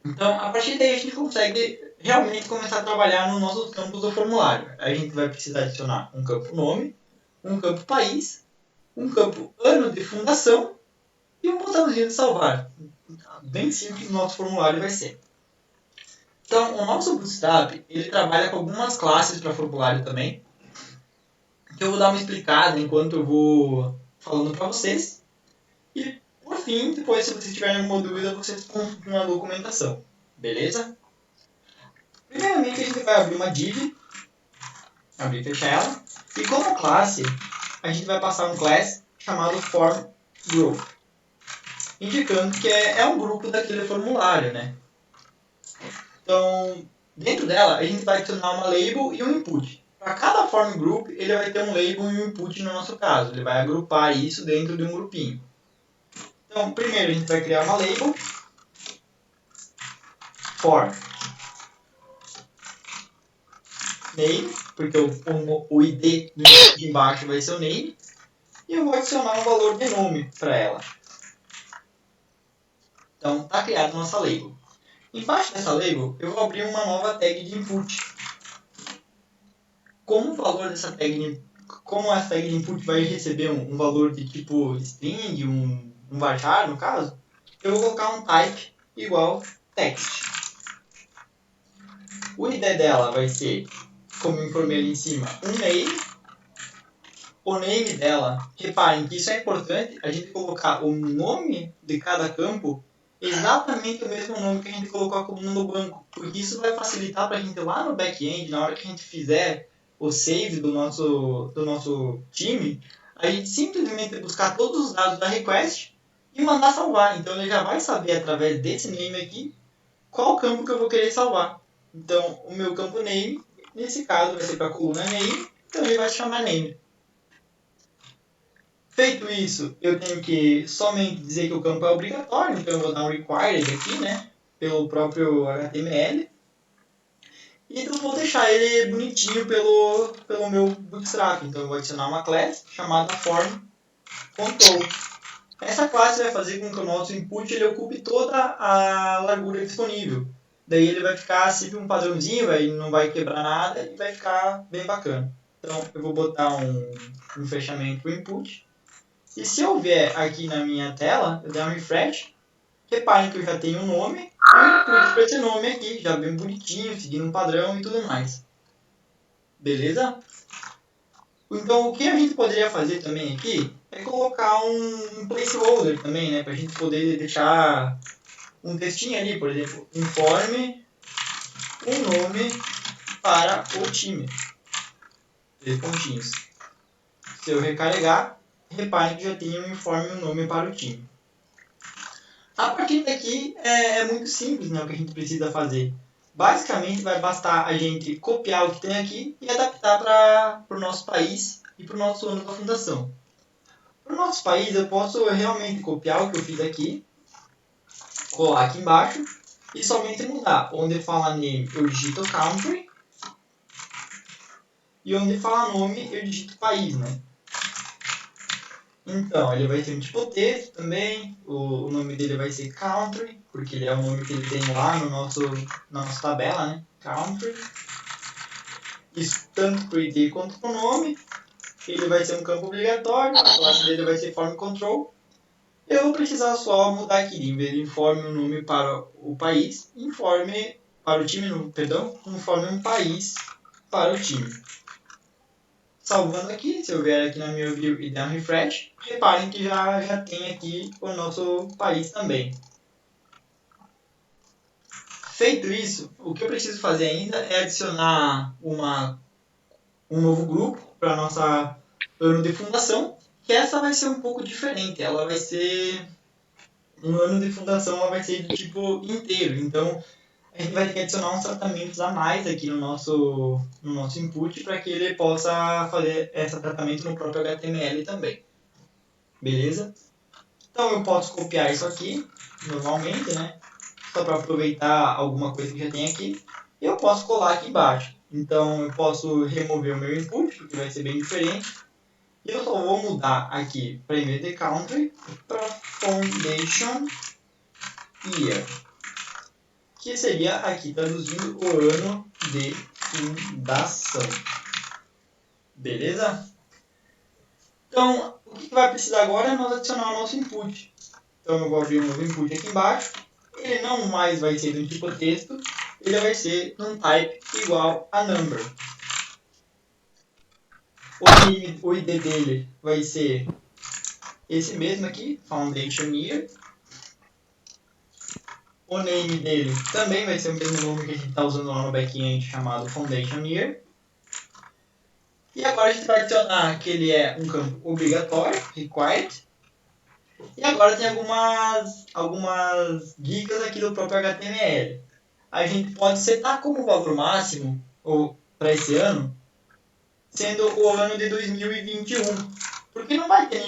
Então, a partir daí a gente consegue realmente começar a trabalhar nos nossos campos do formulário. A gente vai precisar adicionar um campo nome, um campo país, um campo ano de fundação e um botãozinho de salvar. Bem simples o nosso formulário vai ser. Então, o nosso Bootstrap, ele trabalha com algumas classes para formulário também, que eu vou dar uma explicada enquanto eu vou falando para vocês. E, por fim, depois, se vocês tiverem alguma dúvida, vocês consultam na documentação. Beleza? Primeiramente, a gente vai abrir uma div, abrir e fechar ela. E como classe, a gente vai passar um class chamado form group, indicando que é um grupo daquele formulário, né? Então, dentro dela, a gente vai adicionar uma label e um input. Para cada form group, ele vai ter um label e um input no nosso caso. Ele vai agrupar isso dentro de um grupinho. Então, primeiro a gente vai criar uma label for name, porque o ID do input de embaixo vai ser o name. E eu vou adicionar um valor de nome para ela. Então, está criada a nossa label. Embaixo dessa label, eu vou abrir uma nova tag de input. Como o valor dessa tag como essa tag de input vai receber um valor de tipo string, um varchar no caso, eu vou colocar um type igual text. O ID dela vai ser, como eu informei ali em cima, um name. O name dela, reparem que isso é importante, a gente colocar o nome de cada campo exatamente o mesmo nome que a gente colocou no banco, porque isso vai facilitar para a gente lá no back-end, na hora que a gente fizer o save do nosso time, a gente simplesmente buscar todos os dados da request e mandar salvar. Então ele já vai saber através desse name aqui qual campo que eu vou querer salvar. Então o meu campo name, nesse caso vai ser para a coluna name, então ele vai se chamar name. Feito isso, eu tenho que somente dizer que o campo é obrigatório, então eu vou dar um required aqui, né, pelo próprio HTML. E eu vou deixar ele bonitinho pelo meu Bootstrap. Então eu vou adicionar uma class chamada form control. Essa classe vai fazer com que o nosso input ele ocupe toda a largura disponível. Daí ele vai ficar sempre um padrãozinho, não vai quebrar nada e vai ficar bem bacana. Então eu vou botar um fechamento para o input. E se eu vier aqui na minha tela, eu der um refresh, reparem que eu já tenho um nome e um input para esse nome aqui, já bem bonitinho, seguindo um padrão e tudo mais. Beleza? Então o que a gente poderia fazer também aqui é colocar um placeholder também, né? Para a gente poder deixar um textinho ali, por exemplo, informe um nome para o time. 3 pontinhos. Se eu recarregar, reparem que já tem um informe um nome para o time. A partir daqui é muito simples, né, o que a gente precisa fazer. Basicamente vai bastar a gente copiar o que tem aqui e adaptar para o nosso país e para o nosso ano da fundação. Para o nosso país eu posso realmente copiar o que eu fiz aqui, colar aqui embaixo e somente mudar. Onde fala name eu digito country e onde fala nome eu digito país, né? Então, ele vai ter um tipo texto também, o nome dele vai ser country, porque ele é o nome que ele tem lá na nossa tabela, né? Country. Isso tanto para o ID quanto para o nome. Ele vai ser um campo obrigatório, a classe dele vai ser form control. Eu vou precisar só mudar aqui, em vez de informe o nome para o país, informe para o time, informe um país para o time. Salvando aqui, se eu vier aqui na minha view e der um refresh, reparem que já tem aqui o nosso país também. Feito isso, o que eu preciso fazer ainda é adicionar um novo grupo para a nossa ano de fundação, que essa vai ser um pouco diferente, ela vai ser um ano de fundação, ela vai ser do tipo inteiro, então a gente vai ter que adicionar uns tratamentos a mais aqui no nosso input para que ele possa fazer esse tratamento no próprio HTML também. Beleza? Então eu posso copiar isso aqui, normalmente, né? Só para aproveitar alguma coisa que já tem aqui. E eu posso colar aqui embaixo. Então eu posso remover o meu input, porque vai ser bem diferente. E eu só vou mudar aqui para em vez de country para foundation year, que seria aqui traduzindo o ano de fundação. Beleza? Então, o que vai precisar agora é nós adicionar o nosso input. Então, eu vou abrir um novo input aqui embaixo. Ele não mais vai ser de um tipo texto, ele vai ser de um type igual a number. O ID dele vai ser esse mesmo aqui, foundation year. O name dele também vai ser o mesmo nome que a gente está usando lá no back-end, chamado Foundation Year. E agora a gente vai adicionar que ele é um campo obrigatório, required. E agora tem algumas dicas aqui do próprio HTML. A gente pode setar como valor máximo para esse ano, sendo o ano de 2021. Porque não vai ter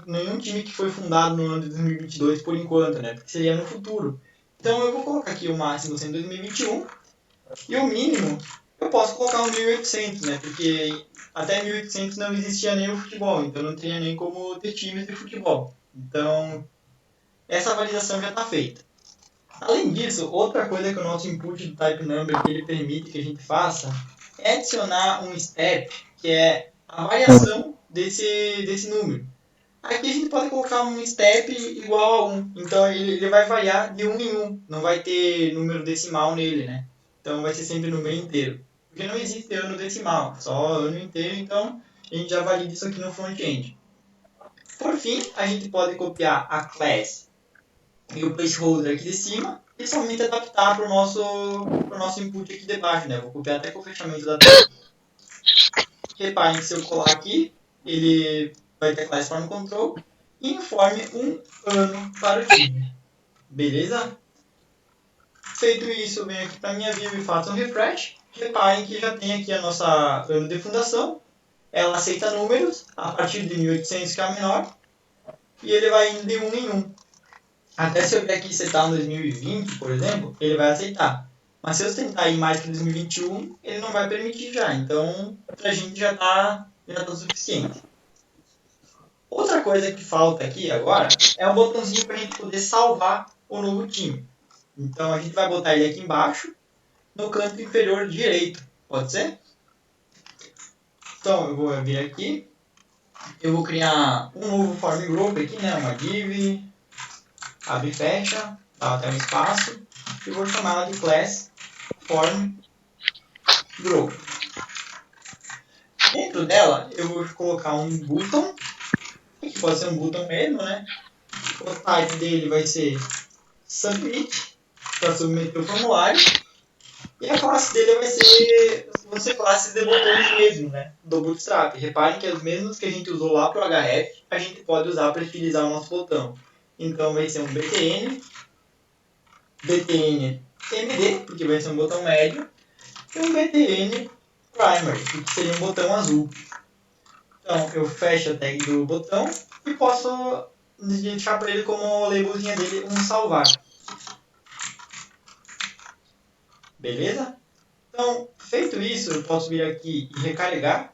nenhum time que foi fundado no ano de 2022 por enquanto, né? Porque seria no futuro. Então eu vou colocar aqui o máximo sendo 2021 e o mínimo eu posso colocar um 1800, né? Porque até 1800 não existia nem o futebol, então não tinha nem como ter times de futebol. Então essa validação já está feita. Além disso, outra coisa que o nosso input do type number que ele permite que a gente faça é adicionar um step, que é a variação desse número. Aqui a gente pode colocar um step igual a 1, então ele vai variar de 1 em 1, não vai ter número decimal nele, né? Então vai ser sempre número inteiro. Porque não existe ano decimal, só ano inteiro, então a gente já valida isso aqui no front-end. Por fim, a gente pode copiar a class e o placeholder aqui de cima e somente adaptar para o nosso input aqui de baixo, né? Vou copiar até com o fechamento da tela. Reparem que se eu colar aqui, ele vai ter class form control e informe um ano para o time. Beleza? Feito isso, eu venho aqui para minha view e faço um refresh. Reparem que já tem aqui a nossa ano de fundação. Ela aceita números a partir de 1800, que é o menor, e ele vai indo de 1 em 1. Até se eu vier aqui setar um 2020, por exemplo, ele vai aceitar. Mas se eu tentar ir mais que 2021, ele não vai permitir já. Então, pra gente já tá suficiente. Outra coisa que falta aqui agora é um botãozinho pra gente poder salvar o novo time. Então, a gente vai botar ele aqui embaixo, no canto inferior direito. Pode ser? Então, eu vou vir aqui. Eu vou criar um novo form group aqui, né? Uma div. Abre e fecha, dá até um espaço, e vou chamar ela de class form group. Dentro dela, eu vou colocar um button, que pode ser um button mesmo, né? O type dele vai ser submit, para submeter o formulário, e a classe dele vão ser classes de botões mesmo, né? Do Bootstrap. Reparem que as mesmas que a gente usou lá para o HF, a gente pode usar para utilizar o nosso botão. Então vai ser um btn MD, porque vai ser um botão médio, e um btn primary, que seria um botão azul. Então eu fecho a tag do botão e posso deixar para ele como labelzinha dele um salvar. Beleza? Então, feito isso, eu posso vir aqui e recarregar.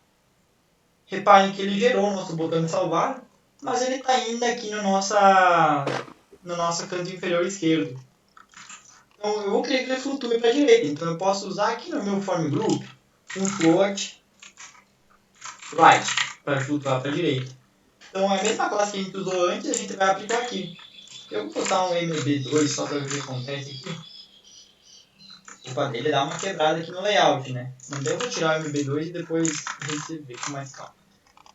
Reparem que ele gerou o nosso botão de salvar, mas ele está ainda aqui no nosso canto inferior esquerdo. Então eu vou querer que ele flutue para a direita. Então eu posso usar aqui no meu form group um float right para flutuar para a direita. Então a mesma classe que a gente usou antes, a gente vai aplicar aqui. Eu vou botar um MB2 só para ver o que acontece aqui. Opa, dele dá uma quebrada aqui no layout, né? Então eu vou tirar o MB2 e depois a gente vê com mais calma.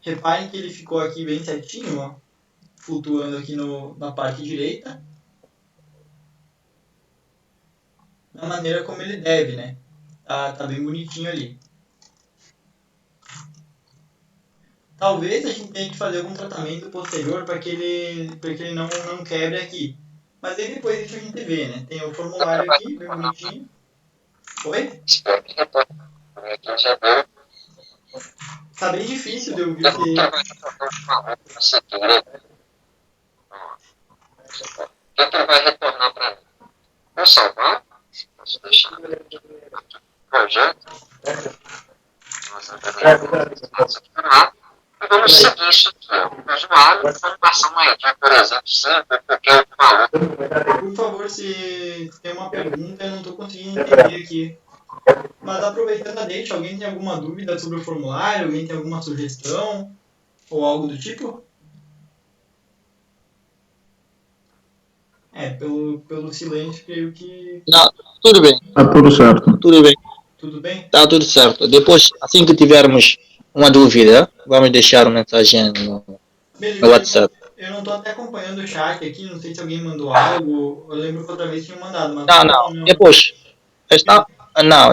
Reparem que ele ficou aqui bem certinho, ó, flutuando aqui na parte direita. Da maneira como ele deve, né? Tá bem bonitinho ali. Talvez a gente tenha que fazer algum tratamento posterior para que ele não quebre aqui. Mas aí depois a gente vê, né? Tem o formulário aqui, bem bonitinho. Oi? Tá bem difícil de ouvir que... Ele vai retornar para mim. Vou salvar. Posso deixar projeto. E vamos seguir isso aqui. O usuário pode passar uma ID, por exemplo, sempre, porque eu falo. Por favor, se tem uma pergunta, eu não estou conseguindo entender aqui. Mas aproveitando a deixa, alguém tem alguma dúvida sobre o formulário? Alguém tem alguma sugestão? Ou algo do tipo? Pelo silêncio, creio que... Não, tudo bem, Está tudo certo. tudo bem. Tudo bem? Está tudo certo. Depois, assim que tivermos uma dúvida, vamos deixar uma mensagem no Beleza, WhatsApp. eu não estou até acompanhando o chat aqui, não sei se alguém mandou algo. Eu lembro que outra vez tinha mandado, mas... Não. Depois,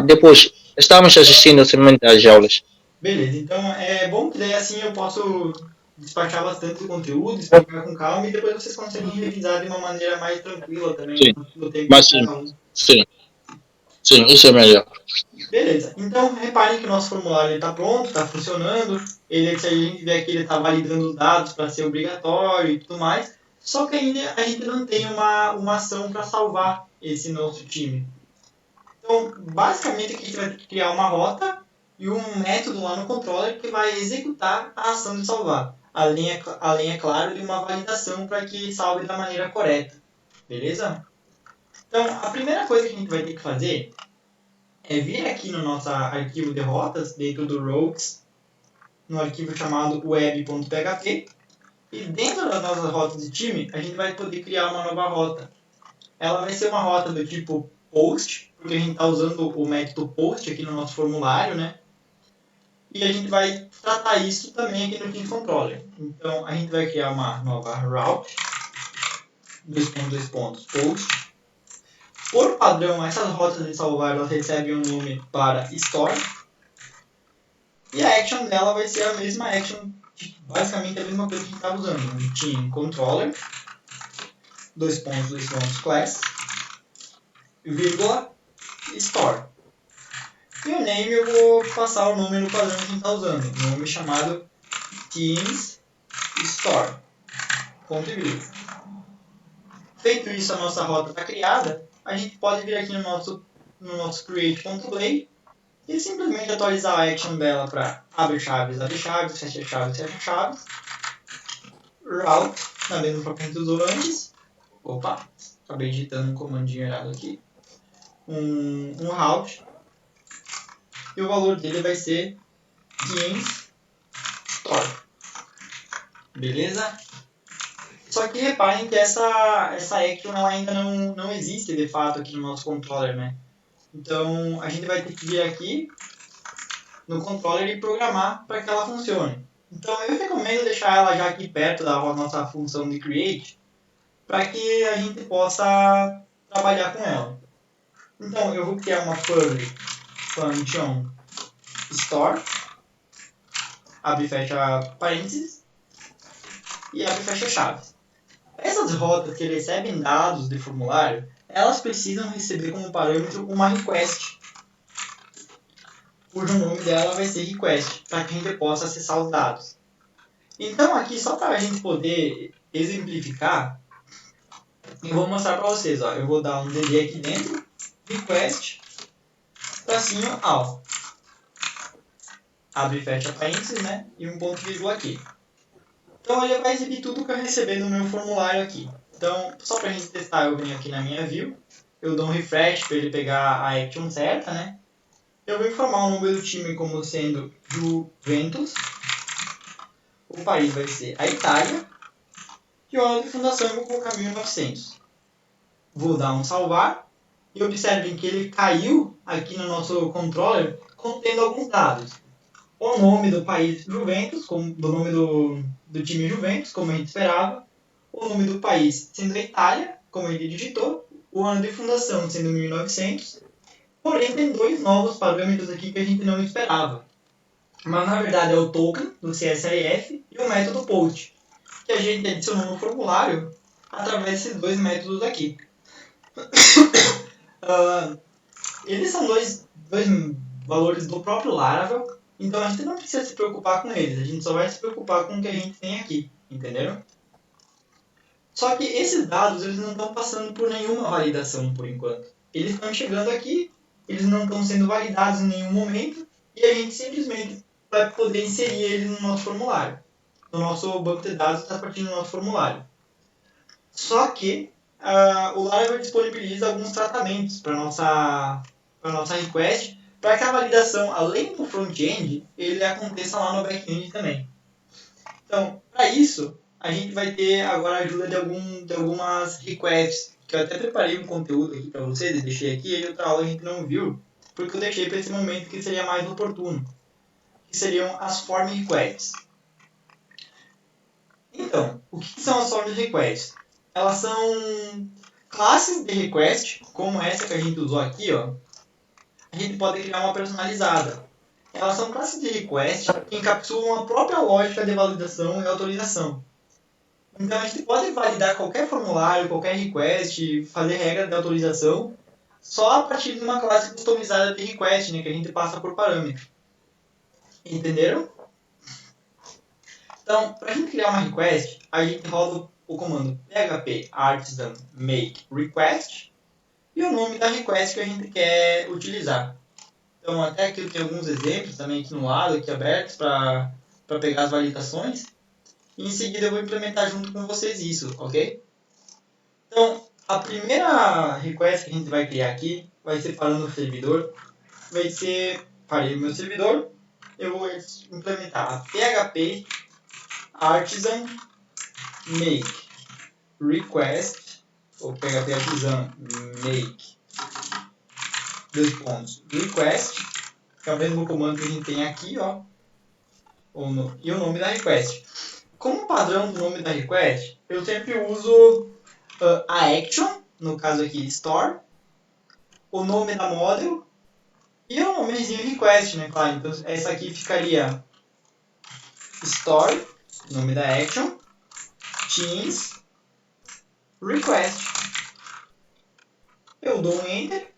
depois estamos assistindo somente às aulas. Beleza, então é bom que daí assim eu posso despachar bastante conteúdo, explicar com calma e depois vocês conseguem revisar de uma maneira mais tranquila também, Sim, no tempo mais de cada simples. um. Sim, sim, isso é melhor. Beleza, então reparem que o nosso formulário está pronto, está funcionando, se a gente vê aqui ele está validando os dados para ser obrigatório e tudo mais, só que ainda a gente não tem uma ação para salvar esse nosso time. Então, basicamente aqui a gente vai ter que criar uma rota e um método lá no controller que vai executar a ação de salvar, além, é claro, de uma validação para que salve da maneira correta, beleza? Então, a primeira coisa que a gente vai ter que fazer é vir aqui no nosso arquivo de rotas, dentro do routes, no arquivo chamado web.php, e dentro das nossas rotas de time, a gente vai poder criar uma nova rota. Ela vai ser uma rota do tipo post, porque a gente está usando o método post aqui no nosso formulário, né? E a gente vai tratar isso também aqui no Team Controller. Então, a gente vai criar uma nova route, post. Por padrão, essas rotas de salvar elas recebem um nome para store. E a action dela vai ser a mesma action, basicamente a mesma coisa que a gente estava usando. Um Team Controller, class, vírgula, store. E o name eu vou passar o nome no padrão que a gente está usando. Um nome chamado Teams Store. Ponto e vírgula. Feito isso, a nossa rota está criada. A gente pode vir aqui no nosso create.play e simplesmente atualizar a action dela para abre chaves, fecha chaves, fecha chaves. Route, na mesma forma que a gente usou antes. Opa, acabei digitando um comandinho errado aqui. Um route. E o valor dele vai ser Teams Store. Beleza? Só que reparem que essa action ela ainda não existe de fato aqui no nosso controller, né? Então a gente vai ter que vir aqui no controller e programar para que ela funcione. Então eu recomendo deixar ela já aqui perto da nossa função de create para que a gente possa trabalhar com ela. Então eu vou criar uma public function store, abre e fecha parênteses, e abre e fecha chaves. Essas rotas que recebem dados de formulário, elas precisam receber como parâmetro uma request, cujo nome dela vai ser request, para que a gente possa acessar os dados. Então aqui, só para a gente poder exemplificar, eu vou mostrar para vocês. Ó, eu vou dar um DD aqui dentro, request, tracinho all. Abre e fecha parênteses, né? E um ponto vírgula aqui. Então ele vai exibir tudo que eu receber no meu formulário aqui. Então, só para a gente testar, eu venho aqui na minha view, eu dou um refresh para ele pegar a action certa, né? Eu vou informar o número do time como sendo Juventus. O país vai ser a Itália. E o ano de fundação eu vou colocar 1900. Vou dar um salvar. E observem que ele caiu aqui no nosso controller contendo alguns dados. O nome do país Juventus, do nome do time Juventus, como a gente esperava. O nome do país sendo a Itália, como ele digitou. O ano de fundação sendo 1900. Porém, tem dois novos parâmetros aqui que a gente não esperava. Mas, na verdade, é o token do CSRF e o método post, que a gente adicionou no formulário através desses dois métodos aqui. Eles são dois valores do próprio Laravel, então a gente não precisa se preocupar com eles, a gente só vai se preocupar com o que a gente tem aqui, entenderam? Só que esses dados eles não estão passando por nenhuma validação por enquanto. Eles estão chegando aqui, eles não estão sendo validados em nenhum momento, e a gente simplesmente vai poder inserir eles no nosso formulário. No nosso banco de dados está partindo do nosso formulário. Só que o Laravel disponibiliza alguns tratamentos para nossa request, para que a validação, além do front-end, ele aconteça lá no back-end também. Então, para isso, a gente vai ter agora a ajuda de algumas requests, que eu até preparei um conteúdo aqui para vocês, e deixei aqui, e outra aula a gente não viu, porque eu deixei para esse momento que seria mais oportuno, que seriam as form requests. Então, o que são as form requests? Elas são classes de request, como essa que a gente usou aqui, ó. A gente pode criar uma personalizada. elas são classes de request que encapsulam a própria lógica de validação e autorização. Então a gente pode validar qualquer formulário, qualquer request, fazer regra de autorização só a partir de uma classe customizada de request, né, que a gente passa por parâmetro. Entenderam? Então, para a gente criar uma request, a gente roda o comando php artisan make request e o nome da request que a gente quer utilizar. Então, até aqui eu tenho alguns exemplos também aqui no lado, aqui abertos para pegar as validações. E em seguida eu vou implementar junto com vocês isso, ok? Então, a primeira request que a gente vai criar aqui vai ser para o meu servidor. Vai ser para o meu servidor, eu vou implementar a php artisan make request, ou php artisan make request, que é o mesmo comando que a gente tem aqui, ó, e o nome da request. Como padrão do nome da request, eu sempre uso a action, no caso aqui store, o nome da model e o nomezinho request, né, claro. Então essa aqui ficaria store, nome da action, teams, request. Eu dou um enter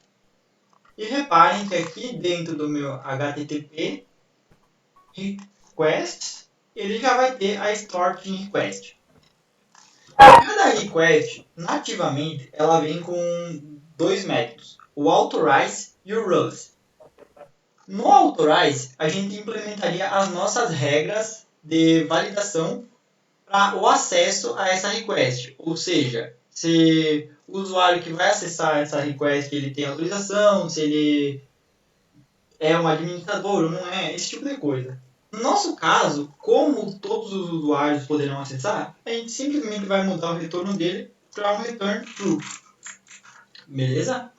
e reparem que aqui dentro do meu HTTP request ele já vai ter a store team request. Cada request, nativamente, ela vem com dois métodos, o authorize e o ruse. No authorize, a gente implementaria as nossas regras de validação para o acesso a essa request. Ou seja, se o usuário que vai acessar essa request ele tem autorização, se ele é um administrador ou não é, esse tipo de coisa. No nosso caso, como todos os usuários poderão acessar, a gente simplesmente vai mudar o retorno dele para um return true. Beleza?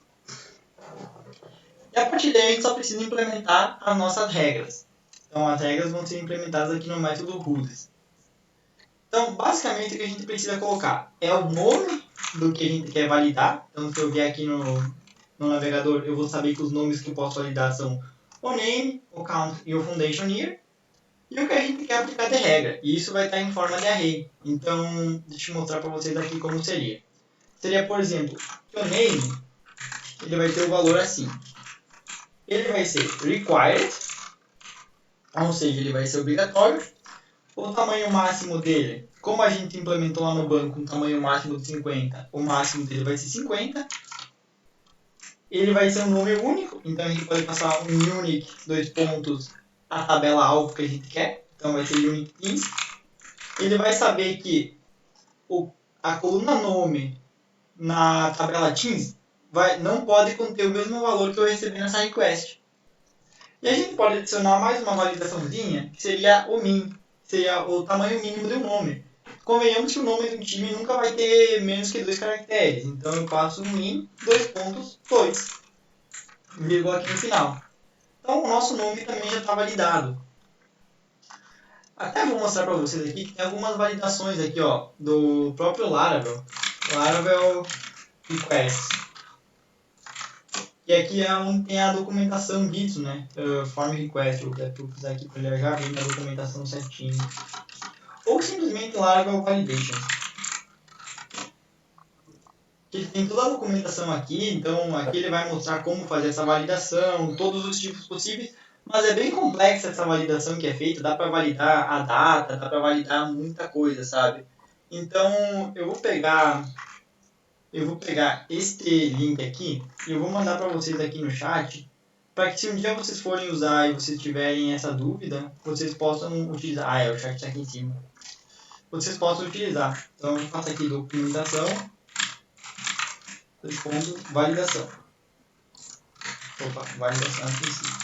E a partir daí a gente só precisa implementar as nossas regras. Então as regras vão ser implementadas aqui no método rules. Então basicamente o que a gente precisa colocar é o nome do que a gente quer validar. Então se eu vier aqui no navegador, eu vou saber que os nomes que eu posso validar são o name, o count e o foundation year. E o que a gente quer aplicar de regra. E isso vai estar em forma de array. Então, deixa eu mostrar para vocês aqui como seria. Seria, por exemplo, que o name ele vai ter o valor assim. Ele vai ser required, ou seja, ele vai ser obrigatório. O tamanho máximo dele, como a gente implementou lá no banco um tamanho máximo de 50, o máximo dele vai ser 50. Ele vai ser um nome único, então a gente pode passar um unique, a tabela alvo que a gente quer, então vai ser unique teams. Ele vai saber que a coluna nome na tabela teams não pode conter o mesmo valor que eu recebi nessa request. E a gente pode adicionar mais uma validaçãozinha, que seria o min, seria o tamanho mínimo do nome. Convenhamos que o nome do time nunca vai ter menos que 2 caracteres, então eu passo min 2.2, vírgula aqui no final. Então o nosso nome também já está validado. Até vou mostrar para vocês aqui que tem algumas validações aqui, ó, do próprio Laravel. Laravel request. E aqui é onde tem a documentação disso, né? Form request, eu vou usar aqui para ele já vir a documentação certinho. Ou simplesmente Laravel validation. Ele tem toda a documentação aqui, então aqui ele vai mostrar como fazer essa validação, todos os tipos possíveis, mas é bem complexa essa validação que é feita, dá para validar a data, dá para validar muita coisa, sabe? Então eu vou pegar este link aqui e eu vou mandar para vocês aqui no chat, para que se um dia vocês forem usar e vocês tiverem essa dúvida, vocês possam utilizar. O chat está aqui em cima. Vocês possam utilizar. Então eu faço aqui documentação. Validação. Validação aqui em cima.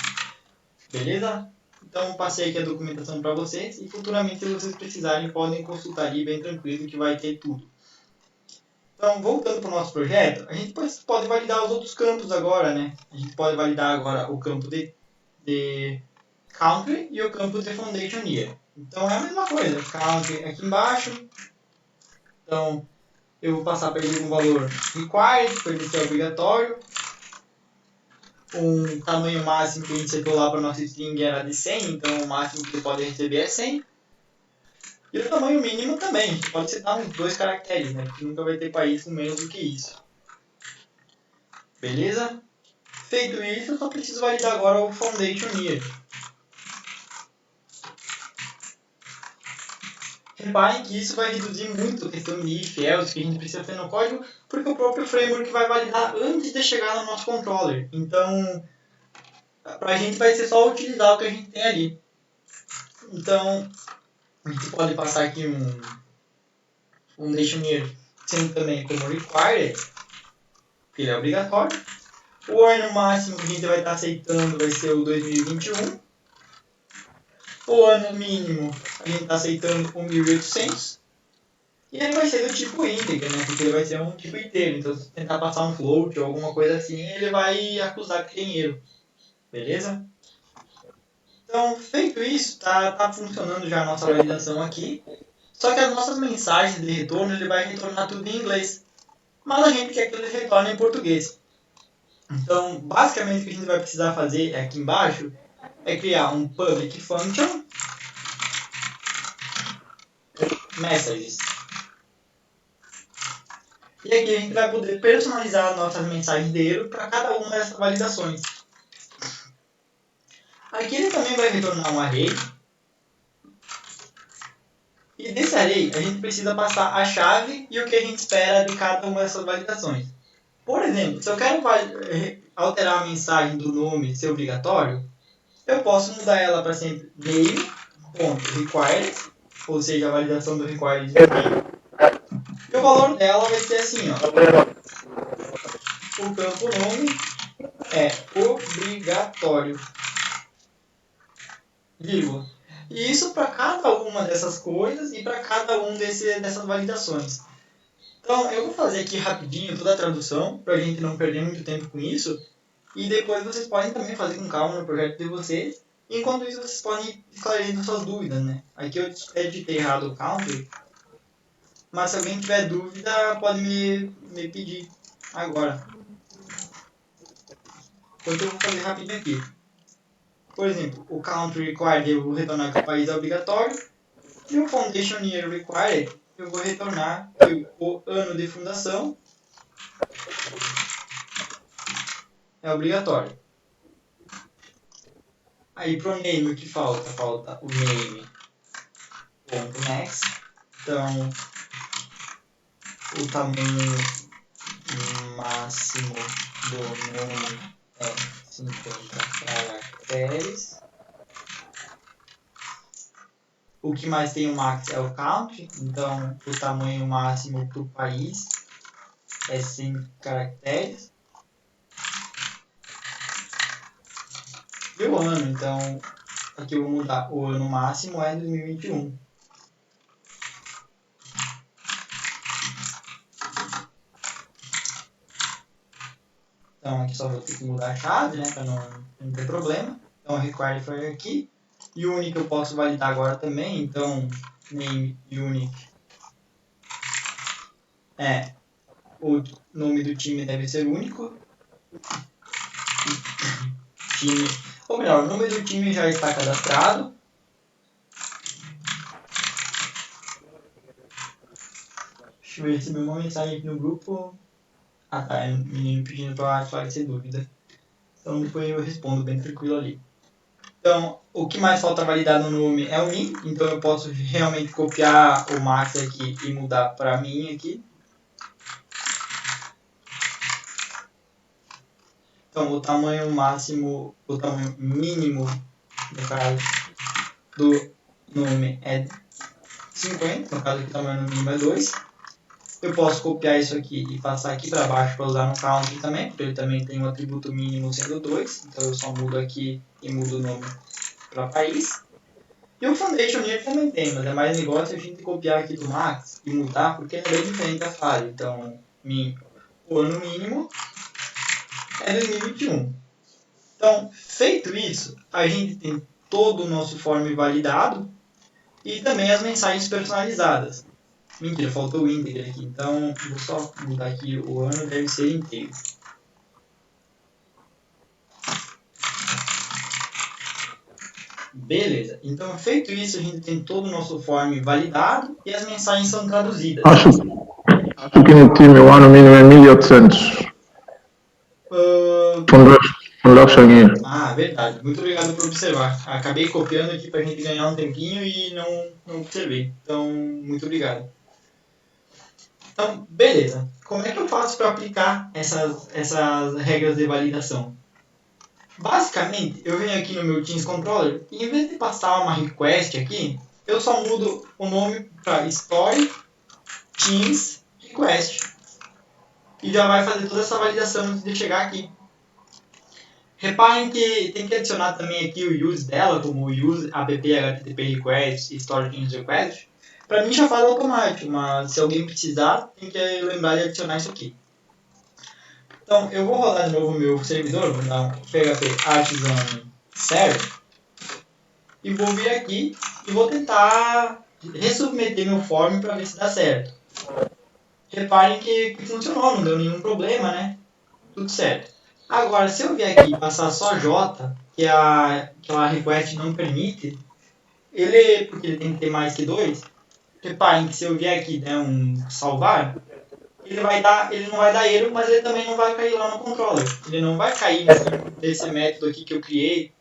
Beleza? Então passei aqui a documentação para vocês e futuramente se vocês precisarem podem consultar ali bem tranquilo que vai ter tudo. Então voltando para o nosso projeto, a gente pode validar os outros campos agora, né? A gente pode validar agora o campo de country e o campo de foundation year. Então é a mesma coisa, country aqui embaixo. Então eu vou passar para ele um valor required, para ele ser obrigatório. um tamanho máximo que a gente setou lá para nossa string era de 100, então o máximo que você pode receber é 100. E o tamanho mínimo também, a gente pode setar uns 2 caracteres, né? Porque nunca vai ter país com menos do que isso. Beleza? Feito isso, eu só preciso validar agora o Foundation Year. Reparem que isso vai reduzir muito a questão de if, else que a gente precisa ter no código, porque o próprio framework vai validar antes de chegar no nosso controller. Então, pra gente vai ser só utilizar o que a gente tem ali. Então, a gente pode passar aqui um Foundation Year sendo também como required, porque ele é obrigatório. O ano máximo que a gente vai estar aceitando vai ser o 2021. O ano mínimo a gente está aceitando o 1800. E ele vai ser do tipo integer, né? Porque ele vai ser um tipo inteiro. Então, se tentar passar um float ou alguma coisa assim, ele vai acusar que tem erro. Beleza? Então, feito isso, tá funcionando já a nossa validação aqui. Só que as nossas mensagens de retorno, ele vai retornar tudo em inglês. Mas a gente quer que ele retorne em português. Então, basicamente o que a gente vai precisar fazer aqui embaixo é criar um public function messages. E aqui a gente vai poder personalizar nossas mensagens de erro para cada uma dessas validações. Aqui ele também vai retornar um array. E desse array a gente precisa passar a chave e o que a gente espera de cada uma dessas validações. Por exemplo, se eu quero alterar a mensagem do nome ser obrigatório, eu posso mudar ela para sempre name.required, ou seja, a validação do required de name. E o valor dela vai ser assim, ó. O campo nome é obrigatório, vírgula. E isso para cada uma dessas coisas e para cada um dessas validações. Então, eu vou fazer aqui rapidinho toda a tradução, para a gente não perder muito tempo com isso. E depois vocês podem também fazer com calma no projeto de vocês. Enquanto isso, vocês podem ir esclarecendo suas dúvidas, né? Aqui eu editei errado o country. Mas se alguém tiver dúvida, pode me pedir agora. Enquanto eu vou fazer rapidinho aqui. Por exemplo, o country required eu vou retornar que o país é obrigatório. E o foundation year required eu vou retornar que o ano de fundação é obrigatório. Aí pro name o que falta? Falta o name.next. Então, o tamanho máximo do nome é 50 caracteres. O que mais tem o max é o country, então o tamanho máximo para o país é 100 caracteres. E o ano, então aqui eu vou mudar, o ano máximo é 2021. Então aqui só vou ter que mudar a chave, né, para não ter problema. Então o required foi aqui. E o unique eu posso validar agora também, então name unique é o nome do time deve ser único. Time, ou melhor, o nome do time já está cadastrado. Deixa eu receber uma mensagem aqui no grupo. Ah tá, é um menino pedindo para esclarecer dúvida. Então depois eu respondo bem tranquilo ali. Então, o que mais falta validar no nome é o min, então eu posso realmente copiar o max aqui e mudar para min aqui. Então, o tamanho máximo, o tamanho mínimo, no caso, do nome é 50, no caso aqui o tamanho mínimo é 2. Eu posso copiar isso aqui e passar aqui para baixo para usar no count também, porque ele também tem um atributo mínimo sendo 2, então eu só mudo aqui e mudo o nome para país. E o foundation year também tem, mas é mais negócio a gente copiar aqui do max e mudar, porque é bem diferente a fase. Então, o ano mínimo é 2021. Então, feito isso, a gente tem todo o nosso form validado e também as mensagens personalizadas. Mentira, faltou o integer aqui, então vou só mudar aqui o ano, deve ser inteiro. Beleza. Então, feito isso, a gente tem todo o nosso form validado e as mensagens são traduzidas. Acho que no time o ano mínimo é 1800. Production year. Verdade. Muito obrigado por observar. Acabei copiando aqui pra gente ganhar um tempinho e não observei. Então, muito obrigado. Então, beleza. Como é que eu faço para aplicar essas regras de validação? Basicamente, eu venho aqui no meu Teams Controller e em vez de passar uma request aqui, eu só mudo o nome para Story Teams Request. E já vai fazer toda essa validação antes de chegar aqui. Reparem que tem que adicionar também aqui o use dela, como use app http request e story teams request. Para mim já faz automático, mas se alguém precisar, tem que lembrar de adicionar isso aqui. Então, eu vou rodar de novo o meu servidor, vou dar um php artisan server, e vou vir aqui e vou tentar resubmeter meu form para ver se dá certo. Reparem que funcionou, não deu nenhum problema, né? Tudo certo. Agora, se eu vier aqui e passar só J, que a request não permite, porque ele tem que ter mais que 2, reparem que se eu vier aqui e der um salvar, ele não vai dar erro, mas ele também não vai cair lá no controller. Ele não vai cair nesse método aqui que eu criei,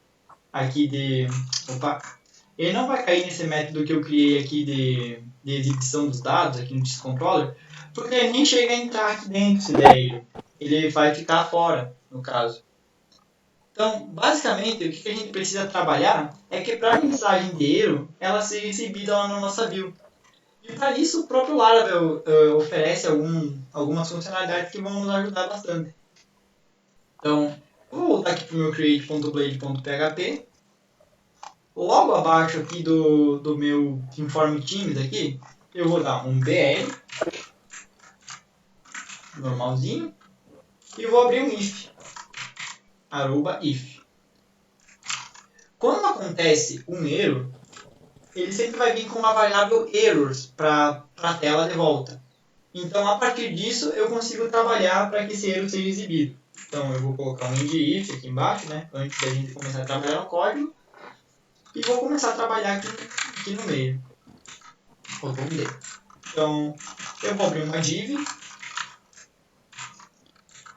ele não vai cair nesse método que eu criei aqui de exibição dos dados aqui no controller, porque ele nem chega a entrar aqui dentro se der erro. Ele vai ficar fora, no caso. Então, basicamente, o que a gente precisa trabalhar é que para a mensagem de erro, ela seja exibida lá na nossa view. E para isso, o próprio Laravel oferece algumas funcionalidades que vão nos ajudar bastante. Então, vou voltar aqui para o meu create.blade.php. Logo abaixo aqui do meu inform teams aqui, eu vou dar um bl, normalzinho, e vou abrir um if, @if. Quando acontece um erro, ele sempre vai vir com uma variável errors para a tela de volta. Então, a partir disso, eu consigo trabalhar para que esse erro seja exibido. Então, eu vou colocar um end if aqui embaixo, né, antes da gente começar a trabalhar no código. E vou começar a trabalhar aqui no meio. Vamos ver. Então, eu vou abrir uma div.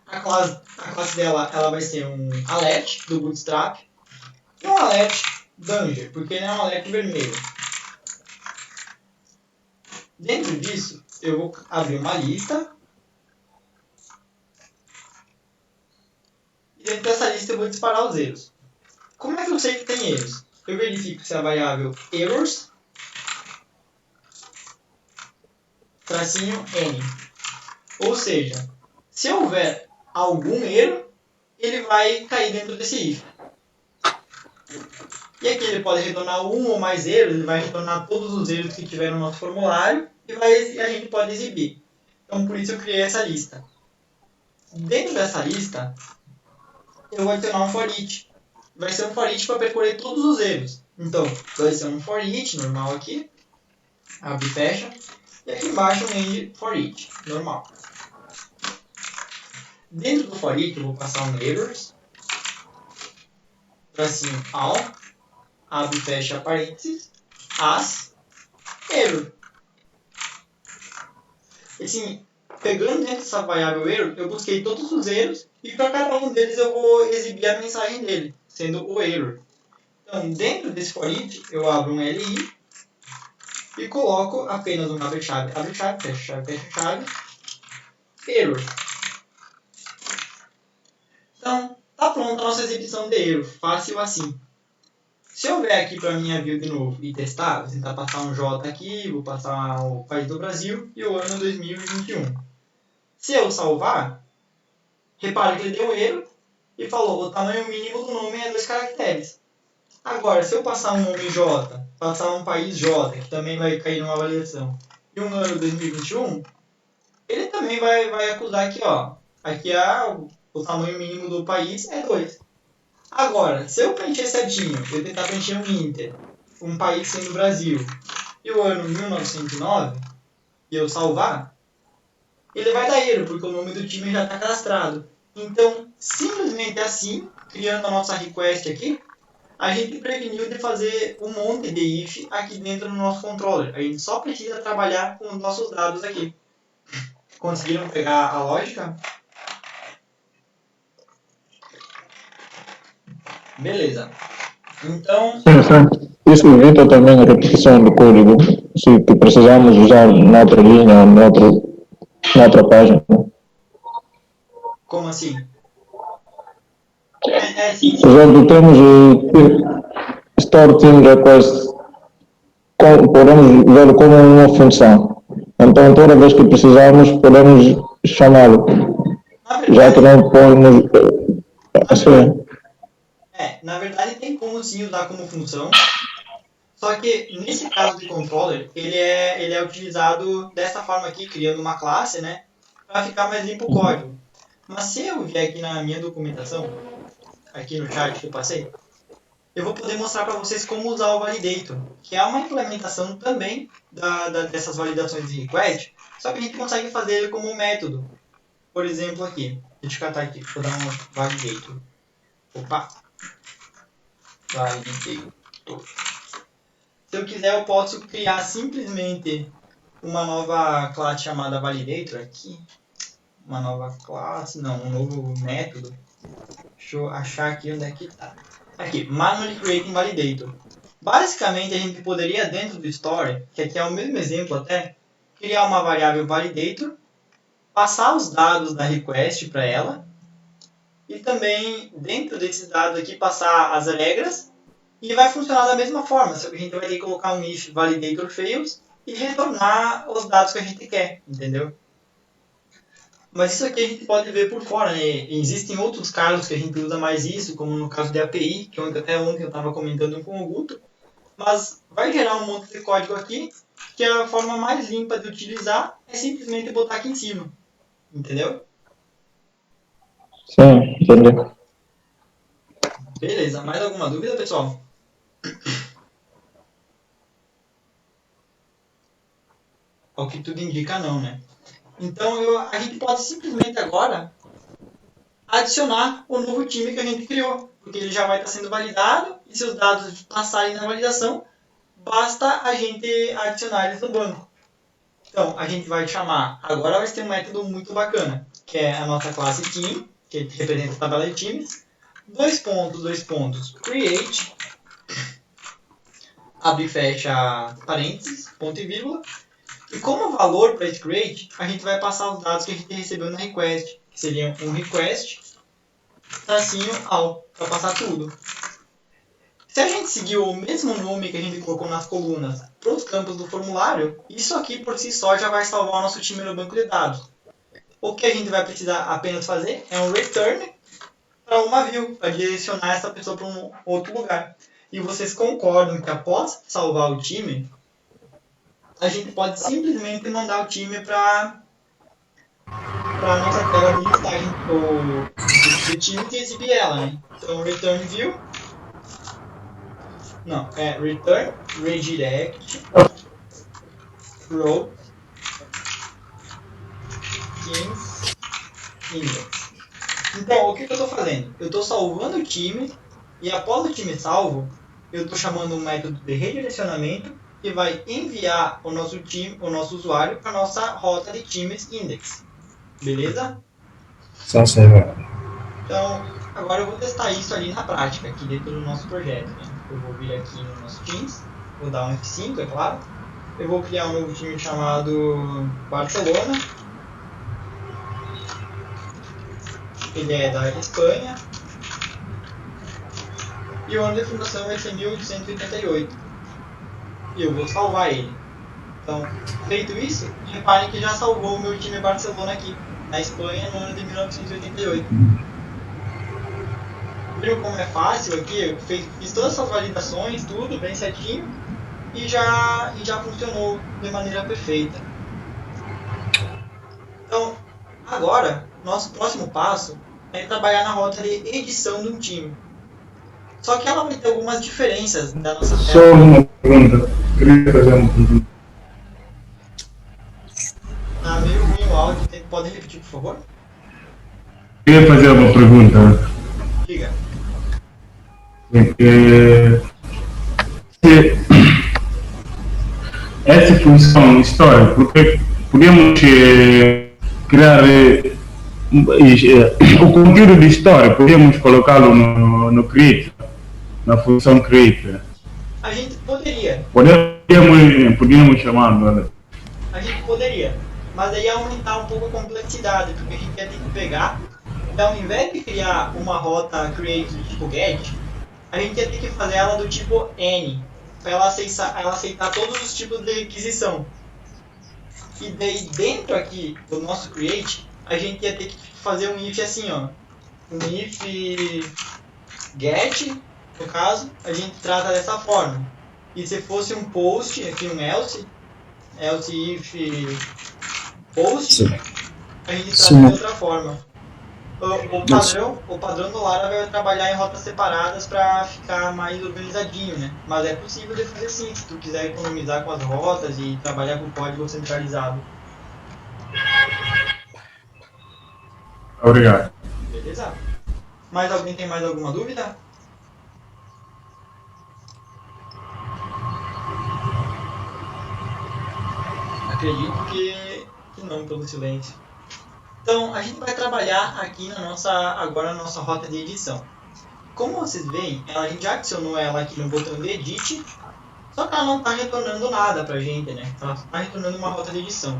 A classe dela ela vai ser um alert do Bootstrap. E um alert danger, porque ele é um alert vermelho. Dentro disso, eu vou abrir uma lista. E dentro dessa lista eu vou disparar os erros. Como é que eu sei que tem erros? Eu verifico se a variável errors -n. Ou seja, se houver algum erro, ele vai cair dentro desse if. E aqui ele pode retornar um ou mais erros, ele vai retornar todos os erros que tiver no nosso formulário e a gente pode exibir. Então por isso eu criei essa lista. Dentro dessa lista, eu vou adicionar um for each. Vai ser um for each para percorrer todos os erros. Então, vai ser um for each normal aqui, abre e fecha, e aqui embaixo um end for each, normal. Dentro do for each eu vou passar um errors, tracinho all, abre e fecha parênteses, as, error. Assim, pegando dentro dessa variável error, eu busquei todos os erros e para cada um deles eu vou exibir a mensagem dele, sendo o error. Então, dentro desse for each, eu abro um li e coloco apenas um abre-chave, fecha-chave, fecha-chave, error. Então, tá pronta a nossa exibição de erro, fácil assim. Se eu vier aqui para a minha view de novo e testar, vou tentar passar um J aqui, vou passar o país do Brasil e o ano 2021. Se eu salvar, repare que ele deu erro e falou o tamanho mínimo do nome é 2 caracteres. Agora, se eu passar um nome J, passar um país J, que também vai cair numa avaliação, e um ano 2021, ele também vai acusar aqui, ó. Aqui o tamanho mínimo do país é 2. Agora, se eu preencher certinho, eu tentar preencher um Inter, um país sendo o Brasil, e o ano 1909, e eu salvar, ele vai dar erro, porque o nome do time já está cadastrado. Então, simplesmente assim, criando a nossa request aqui, a gente preveniu de fazer um monte de if aqui dentro do nosso controller. A gente só precisa trabalhar com os nossos dados aqui. Conseguiram pegar a lógica? Beleza. Então, Sim, sim. Isso evita também a repetição do código, se que precisamos usar noutra linha ou noutra página. como assim? Sim, Por sim. exemplo, temos store team request, podemos vê-lo como uma função. Então, toda vez que precisarmos, podemos chamá-lo, Na já que verdade, não podemos. Assim, na verdade tem como sim usar como função. Só que nesse caso de controller, ele é utilizado dessa forma aqui, criando uma classe, né? Para ficar mais limpo o código. Mas se eu vier aqui na minha documentação, aqui no chart que eu passei, eu vou poder mostrar para vocês como usar o validator, que é uma implementação também dessas validações de request, só que a gente consegue fazer ele como um método. Por exemplo aqui, deixa eu catar aqui, vou dar um validator. Opa! Validator. Se eu quiser, eu posso criar simplesmente uma nova classe chamada validator aqui. Uma nova classe, não, um novo método. Deixa eu achar aqui onde é que está. Aqui, manually creating validator. Basicamente, a gente poderia, dentro do story, que aqui é o mesmo exemplo até, criar uma variável validator, passar os dados da request para ela, e também, dentro desses dados aqui, passar as regras, e vai funcionar da mesma forma, só que a gente vai ter que colocar um if validator fails e retornar os dados que a gente quer, entendeu? Mas isso aqui a gente pode ver por fora, né? Existem outros casos que a gente usa mais isso, como no caso de API, que até ontem eu estava comentando com o Guto, mas vai gerar um monte de código aqui, que a forma mais limpa de utilizar é simplesmente botar aqui em cima, entendeu? sim, entendi. Beleza, mais alguma dúvida, pessoal? Ao que tudo indica, não, né? Então a gente pode simplesmente agora adicionar o novo time que a gente criou, porque ele já vai estar sendo validado e se os dados passarem na validação, basta a gente adicionar eles no banco. Então a gente vai chamar, agora vai ter um método muito bacana, que é a nossa classe team, que representa a tabela de times, dois pontos, create, abre e fecha parênteses, ponto e vírgula, e como valor para esse create, a gente vai passar os dados que a gente recebeu na request, que seriam um request, tracinho all, para passar tudo. Se a gente seguir o mesmo nome que a gente colocou nas colunas para os campos do formulário, isso aqui por si só já vai salvar o nosso time no banco de dados. O que a gente vai precisar apenas fazer é um return para uma view, para direcionar essa pessoa para um outro lugar. E vocês concordam que após salvar o time, a gente pode simplesmente mandar o time para a nossa tela de listagem do time e exibir ela, né? Então, return view, não, é return redirect row teams index. Então, o que eu estou fazendo? Eu estou salvando o time e após o time salvo, eu estou chamando um método de redirecionamento que vai enviar o nosso time, o nosso usuário para a nossa rota de times index. Beleza? Só server. Então, agora eu vou testar isso ali na prática, aqui dentro do nosso projeto. Né? Eu vou vir aqui no nosso Teams, vou dar um F5, é claro. Eu vou criar um novo time chamado Barcelona. Ele é da Espanha. E o ano de fundação vai ser 1888. E eu vou salvar ele. Então, feito isso, reparem que já salvou o meu time Barcelona aqui, na Espanha, no ano de 1988. Viram como é fácil aqui? Eu fiz todas essas validações, tudo bem certinho, e já funcionou de maneira perfeita. Então, agora, nosso próximo passo é trabalhar na rota de edição de um time. Só que ela vai ter algumas diferenças da nossa Só tela. uma pergunta. Queria fazer uma pergunta. Tá meio ruim o áudio, pode repetir, por favor? Queria fazer uma pergunta. Diga. se essa função histórica, porque podemos criar o conteúdo de história, podemos colocá-lo no create, na função create. A gente poderia. Podemos chamar. A gente poderia. Mas aí ia aumentar um pouco a complexidade, porque a gente ia ter que pegar, então ao invés de criar uma rota create do tipo get, a gente ia ter que fazer ela do tipo N, para ela aceitar todos os tipos de requisição. E daí dentro aqui do nosso create, a gente ia ter que fazer um if assim, ó. Um if get, no caso, a gente trata dessa forma. E se fosse um post, aqui um else if post, a gente trata de outra forma. O padrão do Laravel vai trabalhar em rotas separadas para ficar mais organizadinho, né? Mas é possível de fazer sim, se tu quiser economizar com as rotas e trabalhar com código centralizado. Obrigado. Beleza? Mais alguém tem mais alguma dúvida? Acredito que não, pelo silêncio. Então, a gente vai trabalhar aqui agora na nossa rota de edição. Como vocês veem, a gente já adicionou ela aqui no botão de Edit, só que ela não está retornando nada pra gente, né? Ela está retornando uma rota de edição.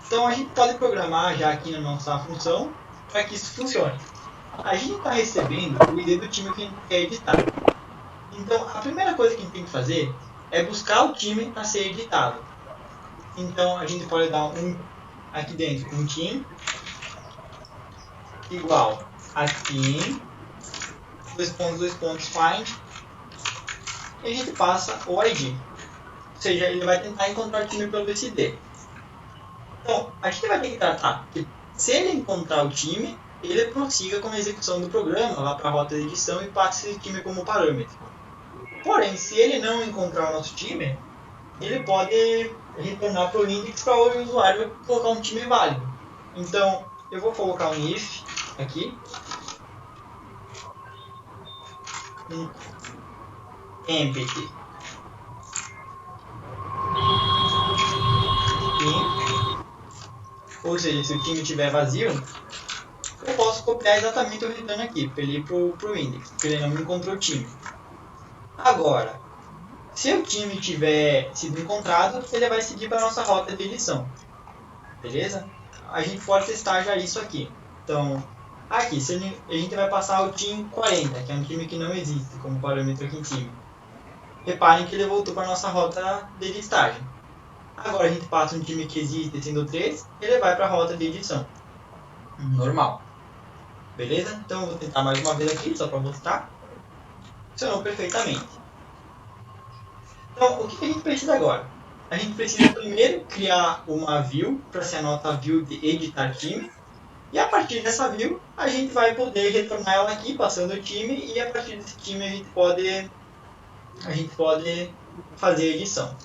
Então, a gente pode programar já aqui na nossa função para que isso funcione. A gente está recebendo o ID do time que a gente quer editar. Então, a primeira coisa que a gente tem que fazer é buscar o time a ser editado. Então, a gente pode dar aqui dentro um team igual a team find e a gente passa o ID, ou seja, ele vai tentar encontrar o time pelo ID. Então a gente vai ter que tratar que se ele encontrar o time, ele prossiga com a execução do programa lá para a rota de edição e passe esse time como parâmetro. Porém, se ele não encontrar o nosso time, ele pode retornar para o index para o usuário colocar um time válido. Então, eu vou colocar um if aqui. Empty. Ou seja, se o time estiver vazio, eu posso copiar exatamente o return aqui, para ele ir para o index, porque ele não me encontrou o time. Agora, se o time tiver sido encontrado, ele vai seguir para a nossa rota de edição. Beleza? A gente pode testar já isso aqui. Então, aqui, a gente vai passar o time 40, que é um time que não existe como parâmetro aqui em cima. Reparem que ele voltou para a nossa rota de listagem. Agora a gente passa um time que existe sendo 3, ele vai para a rota de edição. Normal. Beleza? Então eu vou tentar mais uma vez aqui, só para mostrar. Funcionou perfeitamente. Então, o que a gente precisa agora? A gente precisa primeiro criar uma view, para ser a nossa view de editar time. E a partir dessa view, a gente vai poder retornar ela aqui, passando o time, e a partir desse time a gente pode fazer a edição.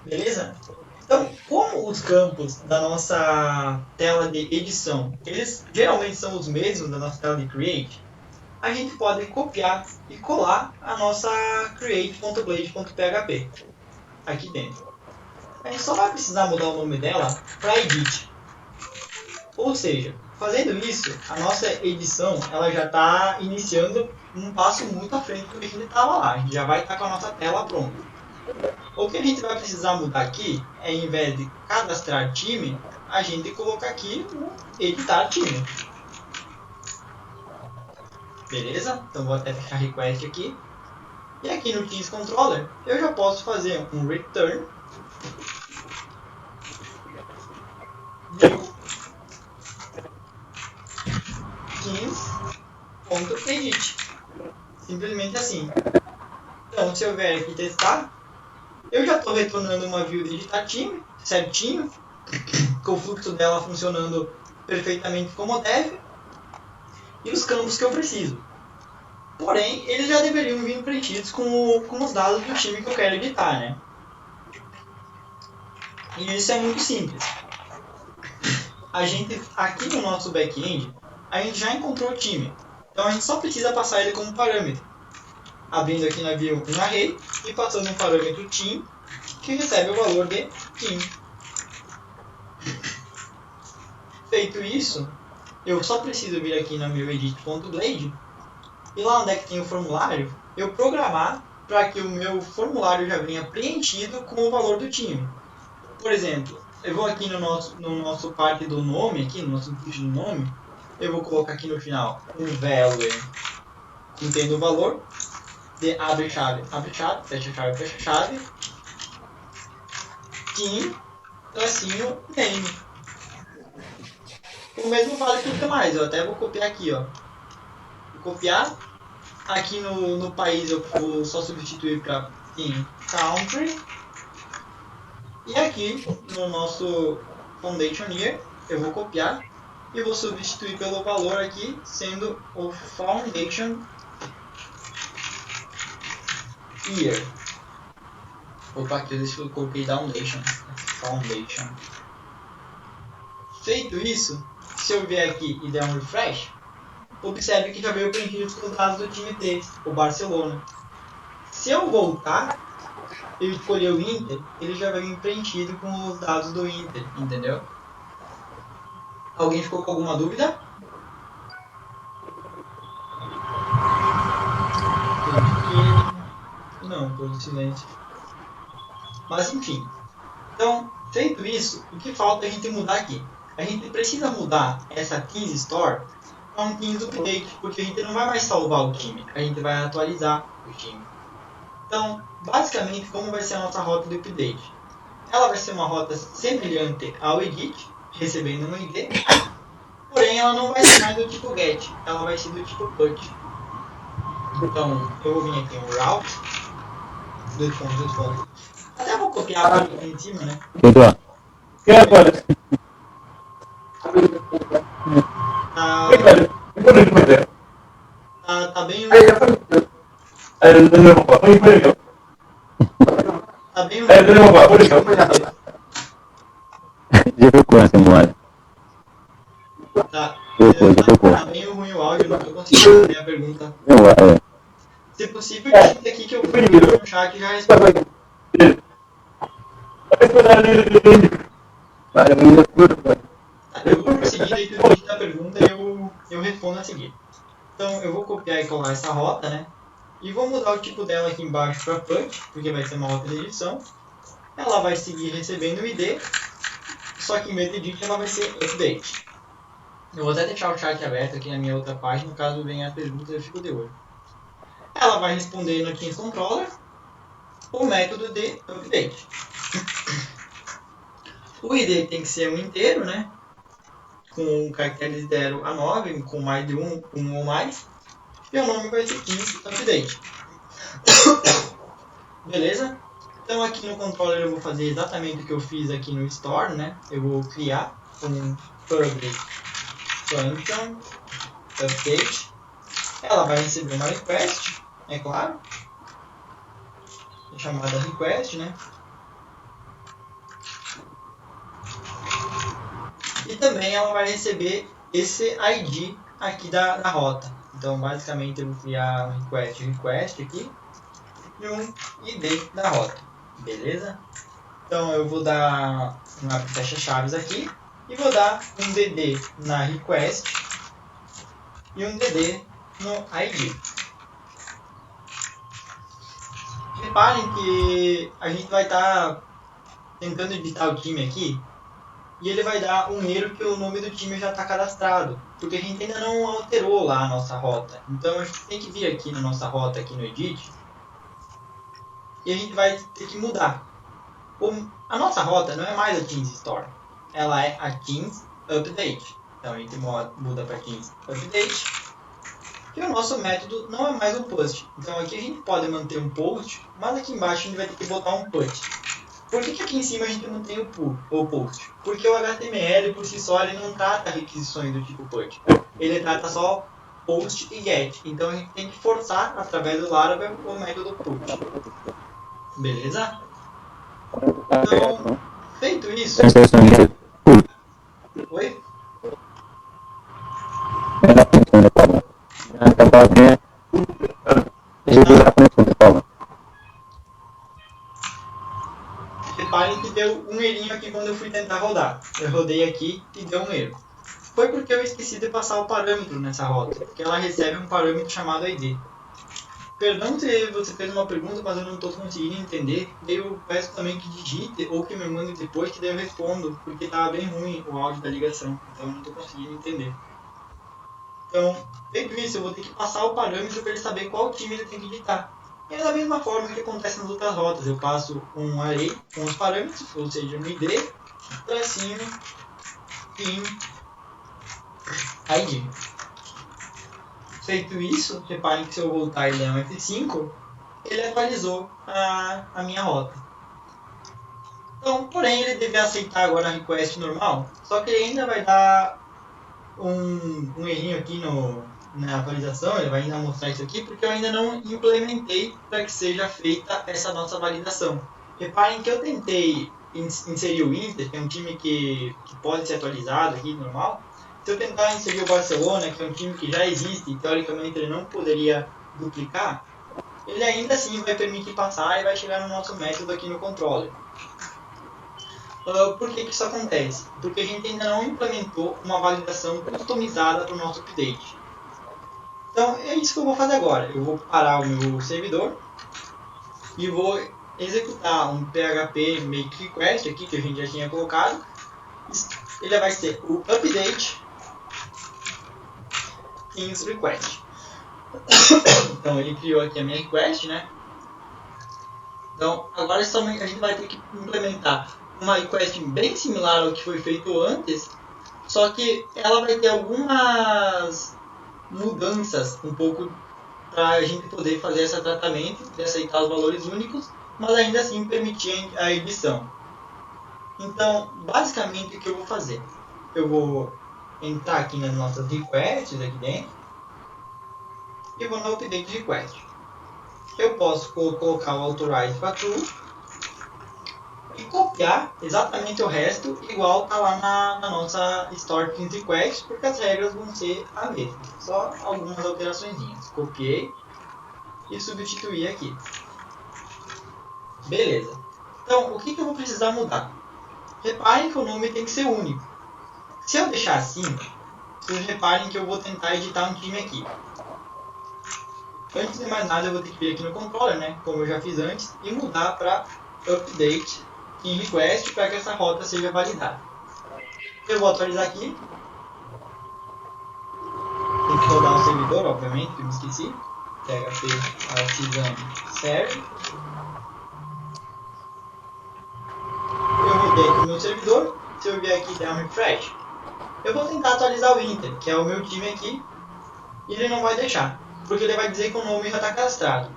Beleza? Então, como os campos da nossa tela de edição, eles geralmente são os mesmos da nossa tela de create, a gente pode copiar e colar a nossa create.blade.php aqui dentro. A gente só vai precisar mudar o nome dela para edit. Ou seja, fazendo isso, a nossa edição ela já está iniciando um passo muito à frente do que a gente estava lá. A gente já vai estar com a nossa tela pronta. O que a gente vai precisar mudar aqui é, em vez de cadastrar time, a gente colocar aqui o editar time. Beleza? Então vou até fechar request aqui. E aqui no Teams Controller eu já posso fazer um return Teams.edit. Simplesmente assim. Então, se eu vier aqui testar, eu já estou retornando uma view de editar time, certinho, com o fluxo dela funcionando perfeitamente como deve, e os campos que eu preciso. Porém, eles já deveriam vir preenchidos com os dados do time que eu quero editar, né? E isso é muito simples. A gente, aqui no nosso back-end, a gente já encontrou o time. Então a gente só precisa passar ele como parâmetro. abrindo aqui na view um array e passando um parâmetro team, que recebe o valor de team. Feito isso, eu só preciso vir aqui no meu edit.blade e lá onde é que tem o formulário, eu programar para que o meu formulário já venha preenchido com o valor do time. Por exemplo, eu vou aqui no nosso parte do nome, aqui no nosso ficho do nome, eu vou colocar aqui no final um value contendo o valor de abre chave, fecha chave, fecha chave, team, tracinho, name. O mesmo vale para o que mais, eu até vou copiar aqui, ó. Vou copiar, aqui no país eu vou só substituir para team country, e aqui no nosso foundation year eu vou copiar e vou substituir pelo valor aqui, sendo o foundation year. Opa, aqui eu coloquei foundation. Feito isso, se eu vier aqui e der um refresh, observe que já veio preenchido os dados do time T, o Barcelona. Se eu voltar e escolher o Inter, ele já veio preenchido com os dados do Inter, entendeu? Alguém ficou com alguma dúvida? Não, por silêncio. Mas enfim. Então, feito isso, o que falta é a gente mudar aqui? A gente precisa mudar essa Teams Store para um Teams Update, porque a gente não vai mais salvar o time, a gente vai atualizar o time. Então, basicamente, como vai ser a nossa rota de update? Ela vai ser uma rota semelhante ao edit, recebendo um ID, porém ela não vai ser mais do tipo get, ela vai ser do tipo put. Então, eu vou vir aqui em route, dois pontos. Até vou copiar a aqui em cima, né? Tá bem tá bem ruim o áudio, não tô conseguindo entender a pergunta. Se possível, digita aqui que eu vou no chat e já respondo. Eu vou prosseguir, daí tu digita a pergunta e eu respondo a seguir. Então eu vou copiar e colar essa rota, né? E vou mudar o tipo dela aqui embaixo para put, porque vai ser uma rota de edição. Ela vai seguir recebendo o ID, só que em vez de edit ela vai ser update. Eu vou até deixar o chat aberto aqui na minha outra página, caso venha a pergunta eu fico de olho. Ela vai responder no Teams Controller o método de update. O ID tem que ser um inteiro, né? Com caracteres 0 a 9, com mais de um ou mais. E o nome vai ser Teams Update. Beleza? Então aqui no controller eu vou fazer exatamente o que eu fiz aqui no Store, né? Eu vou criar um public function update. Ela vai receber uma request, é claro. Chamada request, né? E também ela vai receber esse ID aqui da rota. Então basicamente eu vou criar um request aqui e um ID da rota. Beleza? Então eu vou dar uma fecha-chaves aqui e vou dar um DD na request e um DD no ID. Reparem que a gente vai estar tentando editar o time aqui e ele vai dar um erro que o nome do time já está cadastrado, porque a gente ainda não alterou lá a nossa rota. Então a gente tem que vir aqui na nossa rota, aqui no Edit, e a gente vai ter que mudar. A nossa rota não é mais a Teams Store, ela é a Teams Update. Então a gente muda para Teams Update. E o nosso método não é mais um post. Então aqui a gente pode manter um post, mas aqui embaixo a gente vai ter que botar um put. Por que aqui em cima a gente não tem o post? Porque o HTML por si só ele não trata requisições do tipo put. Ele trata só post e get. Então a gente tem que forçar através do Laravel o método put. Beleza? Então, feito isso... Oi? Tampaknya juga errinho aqui quando eu fui tentar rodar. Eu rodei aqui e deu um erro. Foi porque eu esqueci de passar o parâmetro nessa rota, porque ela recebe um parâmetro chamado ID. Perdão se você fez uma pergunta, mas eu não estou conseguindo entender. Daí eu peço também que digite ou que me mande depois, que daí eu respondo, porque tá bem ruim o áudio da ligação, então eu não estou conseguindo entender. Então, feito isso, eu vou ter que passar o parâmetro para ele saber qual time ele tem que digitar. E é da mesma forma que acontece nas outras rotas. Eu passo um array com os parâmetros, ou seja, no ID, tracinho, team, ID. Feito isso, reparem que se eu voltar e der um F5, ele atualizou a minha rota. Então, porém, ele deve aceitar agora a request normal, só que ele ainda vai dar um errinho aqui na atualização, ele vai ainda mostrar isso aqui, porque eu ainda não implementei para que seja feita essa nossa validação. Reparem que eu tentei inserir o Inter, que é um time que pode ser atualizado aqui, normal. Se eu tentar inserir o Barcelona, que é um time que já existe e teoricamente ele não poderia duplicar, ele ainda assim vai permitir passar e vai chegar no nosso método aqui no controller. Por que isso acontece? Porque a gente ainda não implementou uma validação customizada para o nosso update. Então é isso que eu vou fazer agora. Eu vou parar o meu servidor e vou executar um PHP make request aqui que a gente já tinha colocado. Ele vai ser o update things request. Então ele criou aqui a minha request, né? Então agora a gente vai ter que implementar uma request bem similar ao que foi feito antes, só que ela vai ter algumas mudanças um pouco para a gente poder fazer esse tratamento de aceitar os valores únicos, mas ainda assim permitir a edição. Então basicamente o que eu vou fazer? Eu vou entrar aqui nas nossas requests aqui dentro e vou no update request. Eu posso colocar o authorize para true e copiar exatamente o resto igual tá lá na nossa store things request, porque as regras vão ser a mesma, só algumas alterações. Copiei e substituí aqui. Beleza. Então o que eu vou precisar mudar? Reparem que o nome tem que ser único. Se eu deixar assim, vocês reparem que eu vou tentar editar um time aqui. Antes de mais nada, eu vou ter que vir aqui no controller, né, como eu já fiz antes, e mudar para update em request para que essa rota seja validada. Eu vou atualizar aqui. Tem que rodar um servidor, obviamente, que eu me esqueci. PHP artisan serve. Eu rodei aqui o meu servidor. Se eu vier aqui e der um refresh, eu vou tentar atualizar o Inter, que é o meu time aqui, e ele não vai deixar, porque ele vai dizer que o nome já está cadastrado.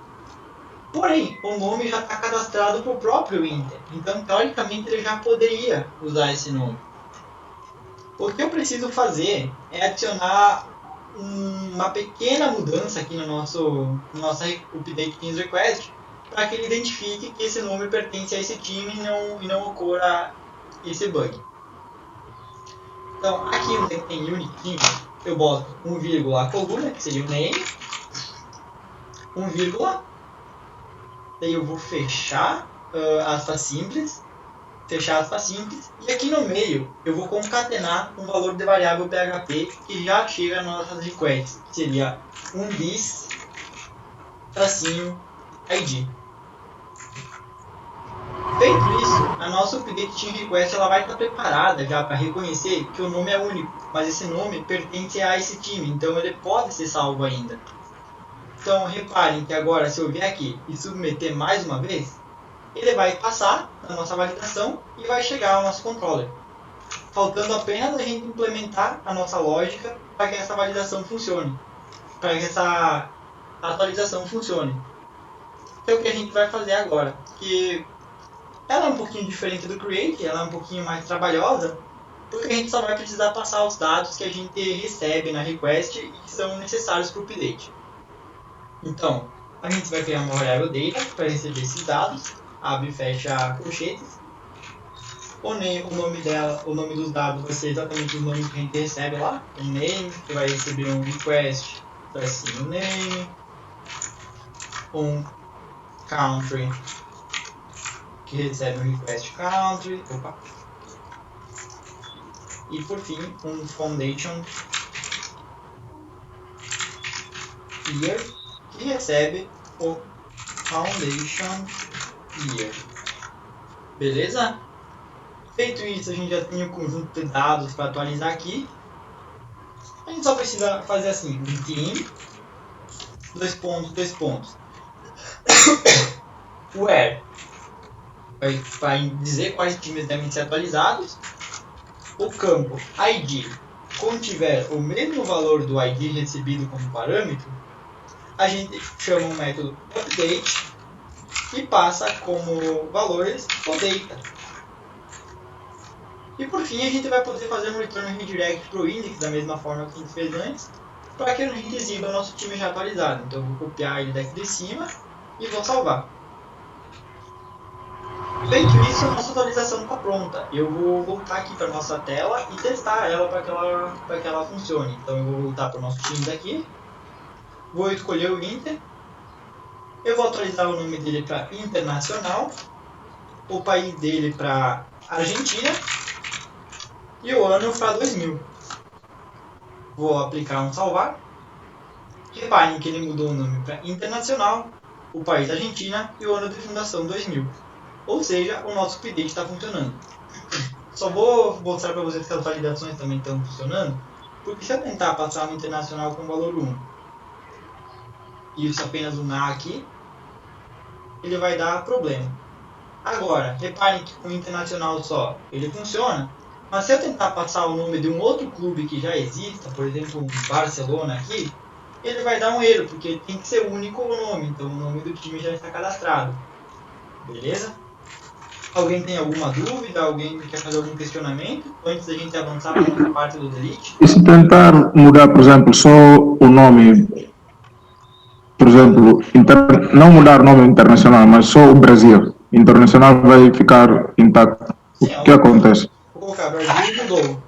Porém, o nome já está cadastrado para o próprio Inter, então teoricamente ele já poderia usar esse nome. O que eu preciso fazer é adicionar uma pequena mudança aqui no nosso update things request, para que ele identifique que esse nome pertence a esse time e não ocorra esse bug. Então, aqui onde tem Unique Team, eu boto 1, a coluna, que seria o name, 1, daí eu vou fechar aspas simples, e aqui no meio eu vou concatenar um valor de variável PHP que já chega nas nossas requests, que seria 1this tracinho ID. Feito isso, a nossa update team request ela vai estar preparada já para reconhecer que o nome é único, mas esse nome pertence a esse time, então ele pode ser salvo ainda. Então reparem que agora, se eu vier aqui e submeter mais uma vez, ele vai passar na nossa validação e vai chegar ao nosso controller. Faltando apenas a gente implementar a nossa lógica para que essa validação funcione, para que essa atualização funcione. Então o que a gente vai fazer agora? Que ela é um pouquinho diferente do Create, ela é um pouquinho mais trabalhosa, porque a gente só vai precisar passar os dados que a gente recebe na request e que são necessários para o update. Então, a gente vai criar uma variável data para receber esses dados, abre e fecha colchetes. O nome dos dados vai ser exatamente o nome que a gente recebe lá, o name, que vai receber um request, tracinho name, um country, que recebe um request country, e por fim um foundation year, que recebe o foundation year. Beleza? Feito isso, a gente já tem o conjunto de dados para atualizar aqui. A gente só precisa fazer assim, um team, dois pontos, where vai dizer quais times devem ser atualizados. O campo ID contiver o mesmo valor do ID recebido como parâmetro, a gente chama o método update e passa como valores o data. E por fim a gente vai poder fazer um return redirect para o index da mesma forma que a gente fez antes, para que a gente exiba o nosso time já atualizado. Então eu vou copiar ele daqui de cima e vou salvar. Feito isso, a nossa atualização está pronta. Eu vou voltar aqui para a nossa tela e testar ela para que ela funcione. Então eu vou voltar para o nosso time daqui, vou escolher o Inter, eu vou atualizar o nome dele para Internacional, o país dele para Argentina e o ano para 2000. Vou aplicar um salvar. Reparem que ele mudou o nome para Internacional, o país Argentina e o ano de fundação 2000. Ou seja, o nosso update está funcionando. Só vou mostrar para vocês que as validações também estão funcionando, porque se eu tentar passar um internacional com valor 1 e isso apenas um A aqui, ele vai dar problema. Agora, reparem que com o internacional só ele funciona, mas se eu tentar passar o nome de um outro clube que já exista, por exemplo um Barcelona aqui, ele vai dar um erro, porque tem que ser único o nome, então o nome do time já está cadastrado. Beleza? Alguém tem alguma dúvida? Alguém quer fazer algum questionamento antes da gente avançar para a outra parte do delete? E se tentar mudar, por exemplo, só o nome, por exemplo, não mudar o nome internacional, mas só o Brasil, internacional vai ficar intacto. Sim, O que acontece? Vou colocar Brasil mudou.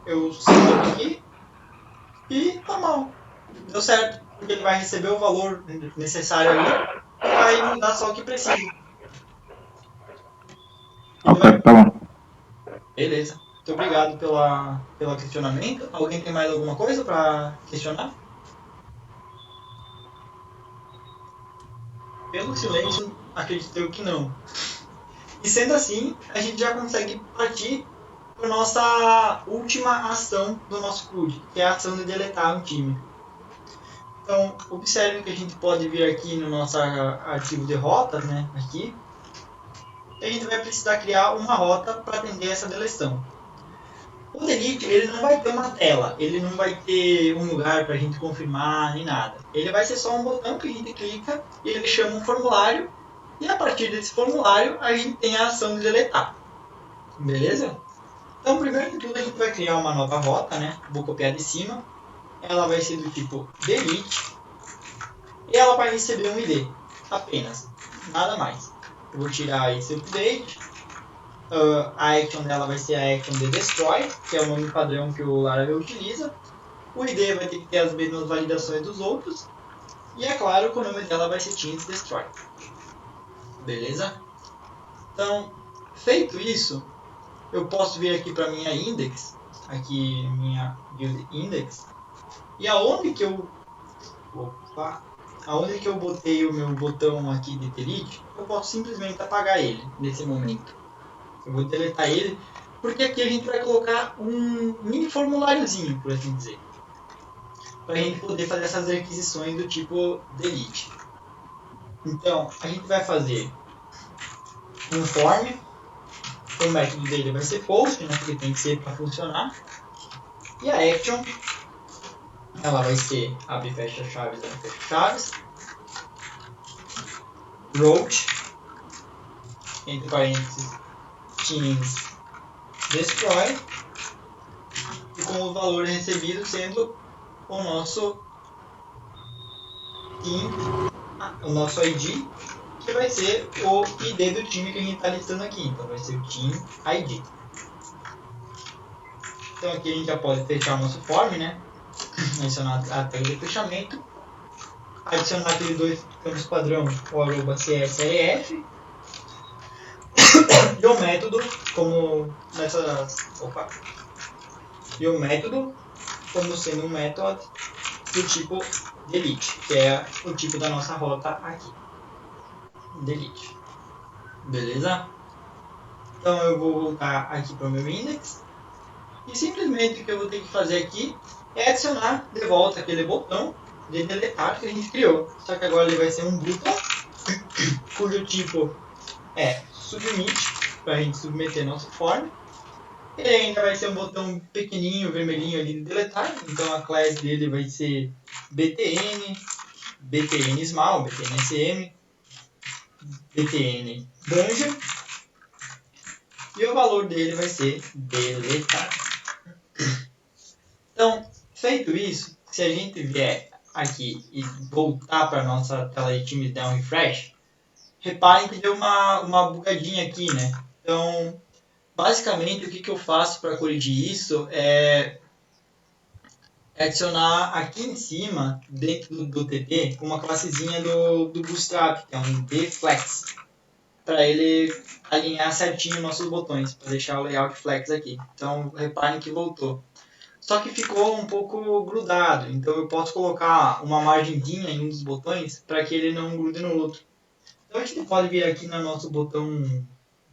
Eu salvo aqui e tá mal. Deu certo, porque ele vai receber o valor necessário ali e vai mudar só o que precisa. Ok, tá bom. Beleza. Muito obrigado pelo questionamento. Alguém tem mais alguma coisa para questionar? Pelo silêncio, acredito eu que não. E sendo assim, a gente já consegue partir para a nossa última ação do nosso CRUD, que é a ação de deletar um time. Então, observe que a gente pode vir aqui no nosso arquivo de rotas, né, aqui, e a gente vai precisar criar uma rota para atender essa deleção. O delete, ele não vai ter uma tela, ele não vai ter um lugar para a gente confirmar nem nada. Ele vai ser só um botão que a gente clica e ele chama um formulário, e a partir desse formulário a gente tem a ação de deletar. Beleza? Então, primeiro de tudo, a gente vai criar uma nova rota, né? Vou copiar de cima. Ela vai ser do tipo delete e ela vai receber um ID apenas, nada mais. Eu vou tirar esse update. A action dela vai ser a action de destroy, que é o nome padrão que o Laravel utiliza. O ID vai ter que ter as mesmas validações dos outros. E é claro que o nome dela vai ser change destroy. Beleza? Então, feito isso, eu posso vir aqui para minha index, aqui minha build index, e aonde que eu botei o meu botão aqui de delete, eu posso simplesmente apagar ele nesse momento. Eu vou deletar ele, porque aqui a gente vai colocar um mini formuláriozinho, por assim dizer, para a gente poder fazer essas requisições do tipo delete. Então, a gente vai fazer um form, o método dele vai ser post, né, porque tem que ser para funcionar, e a action, ela vai ser abre e fecha chaves, route, entre parênteses, teams destroy, e com o valor recebido sendo o nosso team, o nosso ID, que vai ser o ID do time que a gente está listando aqui. Então vai ser o team ID. Então aqui a gente já pode fechar o nosso form, né? Adicionar a tag de fechamento, adicionar aqueles dois campos padrão, o @CSRF, o método como nessa... Opa! E o método como sendo um método do tipo delete, que é o tipo da nossa rota aqui. Delete. Beleza? Então eu vou voltar aqui para o meu index. E simplesmente o que eu vou ter que fazer aqui é adicionar de volta aquele botão de deletar que a gente criou. Só que agora ele vai ser um botão cujo tipo é submit, para a gente submeter nosso form. Ele ainda vai ser um botão pequenininho, vermelhinho ali de deletar. Então a class dele vai ser btn, btn small, btn sm, btn dungeon. E o valor dele vai ser deletar. Então, feito isso, se a gente vier aqui e voltar para a nossa tela de time e dar um refresh, reparem que deu uma bugadinha aqui, né? Então, basicamente, o que eu faço para corrigir isso é adicionar aqui em cima, dentro do TT, uma classezinha do Bootstrap, que é um dflex, para ele alinhar certinho nossos botões, para deixar o layout flex aqui. Então, reparem que voltou. Só que ficou um pouco grudado, então eu posso colocar uma margenzinha em um dos botões para que ele não grude no outro. Então a gente pode vir aqui no nosso botão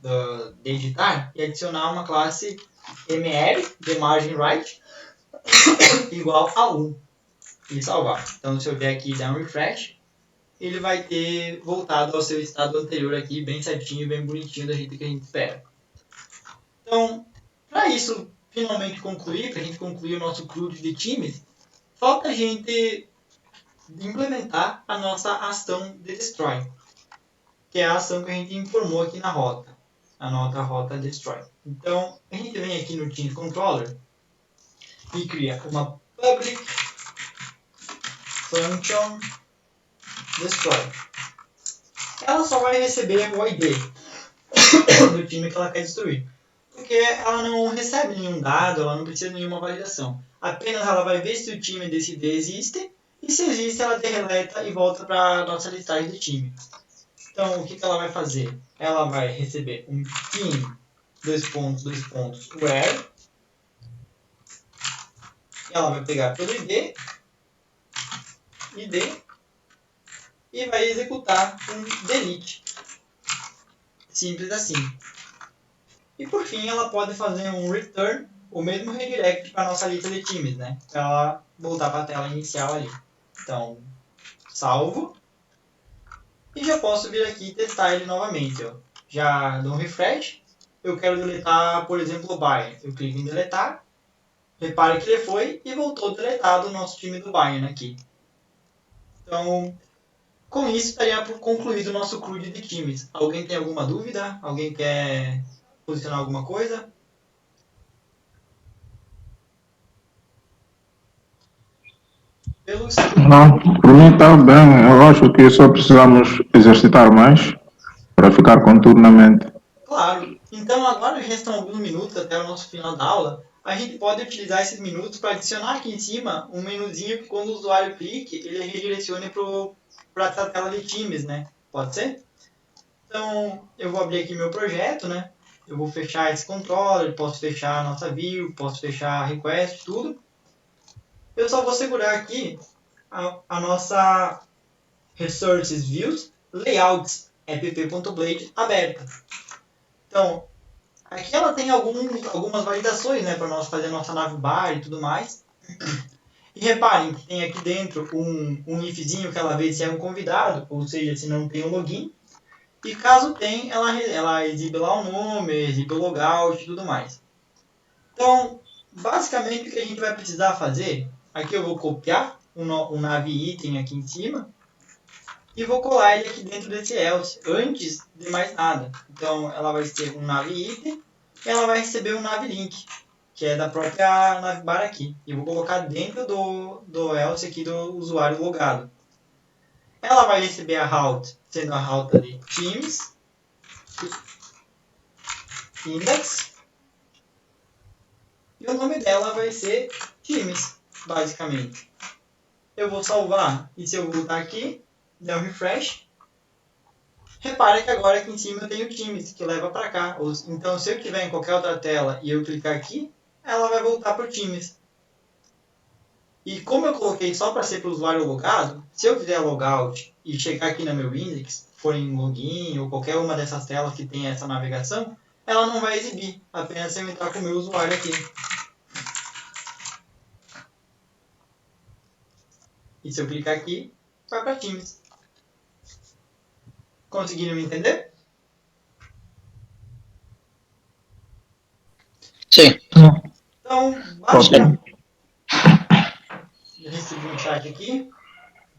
de editar e adicionar uma classe ml de margin right igual a 1 e salvar. Então se eu vier aqui e dar um refresh, ele vai ter voltado ao seu estado anterior aqui, bem certinho, bem bonitinho, da jeito que a gente espera. Então, para isso finalmente concluir, para a gente concluir o nosso CRUD de times, falta a gente implementar a nossa ação de destroy, que é a ação que a gente informou aqui na rota, a nossa rota destroy. Então, a gente vem aqui no Team Controller e cria uma public function destroy. Ela só vai receber o ID do time que ela quer destruir, porque ela não recebe nenhum dado, ela não precisa de nenhuma validação. Apenas ela vai ver se o time desse ID existe, e se existe ela deleta e volta para a nossa listagem de time. Então o que ela vai fazer? Ela vai receber um team, where, ela vai pegar pelo ID, e vai executar um delete. Simples assim. E por fim ela pode fazer um return, o mesmo redirect para a nossa lista de times, né? Para ela voltar para a tela inicial ali. Então, salvo. E já posso vir aqui e testar ele novamente. Ó. Já dou um refresh. Eu quero deletar, por exemplo, o Bayern. Eu clico em deletar. Repare que ele foi e voltou deletado o nosso time do Bayern aqui. Então, com isso estaria concluído o nosso CRUD de times. Alguém tem alguma dúvida? Alguém quer posicionar alguma coisa? Não, por mim está bem. Eu acho que só precisamos exercitar mais para ficar com tudo na mente. Claro. Então agora restam alguns minutos até o nosso final da aula. A gente pode utilizar esses minutos para adicionar aqui em cima um menuzinho que quando o usuário clique, ele redirecione para a tela de times, né? Pode ser? Então eu vou abrir aqui meu projeto, né? Eu vou fechar esse controller, posso fechar a nossa view, posso fechar a request, tudo. Eu só vou segurar aqui a nossa Resources Views Layouts app.blade aberta. Então, aqui ela tem algumas validações, né, para nós fazer nossa navbar e tudo mais. E reparem que tem aqui dentro um ifzinho que ela vê se é um convidado, ou seja, se não tem um login. E caso tenha, ela exibe lá o nome, exibe o logout e tudo mais. Então, basicamente o que a gente vai precisar fazer, aqui eu vou copiar um nav item aqui em cima, e vou colar ele aqui dentro desse else, antes de mais nada. Então, ela vai ter um nav item, e ela vai receber um nav link, que é da própria navbar aqui. E vou colocar dentro do else aqui do usuário logado. Ela vai receber a route, sendo a route de teams, index, e o nome dela vai ser times, basicamente. Eu vou salvar, e se eu voltar aqui, der um refresh, Repare que agora aqui em cima eu tenho times que leva para cá. Então, se eu estiver em qualquer outra tela e eu clicar aqui, ela vai voltar para o times. E como eu coloquei só para ser para o usuário logado, se eu fizer logout e chegar aqui no meu index, for em login ou qualquer uma dessas telas que tem essa navegação, ela não vai exibir, apenas se eu entrar com o meu usuário aqui. E se eu clicar aqui, vai para Teams. Conseguiram me entender? Sim. Então, basicamente, já recebi um chat aqui.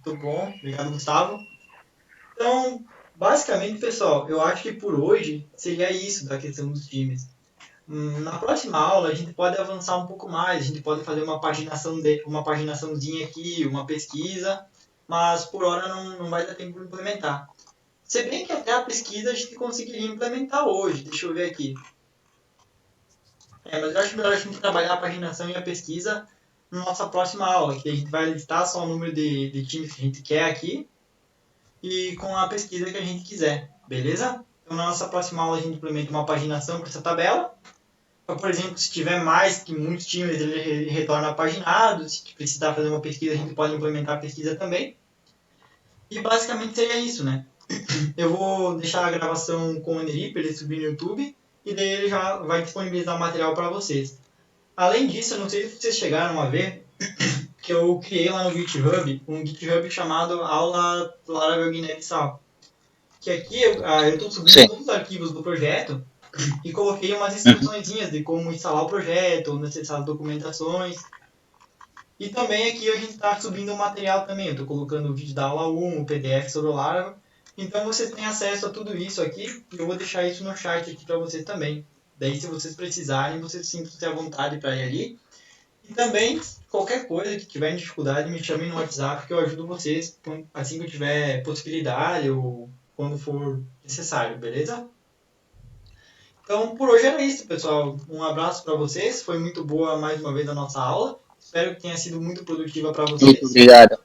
Muito bom, obrigado, Gustavo. Então, basicamente, pessoal, eu acho que por hoje seria isso da questão dos times. Na próxima aula, a gente pode avançar um pouco mais, a gente pode fazer uma paginaçãozinha aqui, uma pesquisa, mas por hora não vai dar tempo de implementar. Se bem que até a pesquisa a gente conseguiria implementar hoje, deixa eu ver aqui. Mas eu acho melhor a gente trabalhar a paginação e a pesquisa na nossa próxima aula, que a gente vai listar só o número de times que a gente quer aqui e com a pesquisa que a gente quiser, beleza? Então na nossa próxima aula a gente implementa uma paginação para essa tabela. Então, por exemplo, se tiver mais que muitos times, ele retorna paginado. Se precisar fazer uma pesquisa, a gente pode implementar a pesquisa também. E basicamente seria isso, né? Eu vou deixar a gravação com o Neri para ele subir no YouTube e daí ele já vai disponibilizar o material para vocês. Além disso, eu não sei se vocês chegaram a ver que eu criei lá no GitHub um GitHub chamado Aula Laravel Guiné-Bissau. Que aqui eu estou subindo todos os arquivos do projeto e coloquei umas instruçõezinhas de como instalar o projeto, onde acessar as documentações. E também aqui a gente está subindo o material também. Eu estou colocando o vídeo da aula 1, o PDF sobre o Laravel. Então vocês têm acesso a tudo isso aqui. E eu vou deixar isso no chat aqui para vocês também. Daí se vocês precisarem, vocês sintam-se à vontade para ir ali. E também, qualquer coisa que tiverem dificuldade, me chamem no WhatsApp que eu ajudo vocês assim que eu tiver possibilidade ou quando for necessário, beleza? Então, por hoje era isso, pessoal. Um abraço para vocês. Foi muito boa mais uma vez a nossa aula. Espero que tenha sido muito produtiva para vocês. Muito obrigado.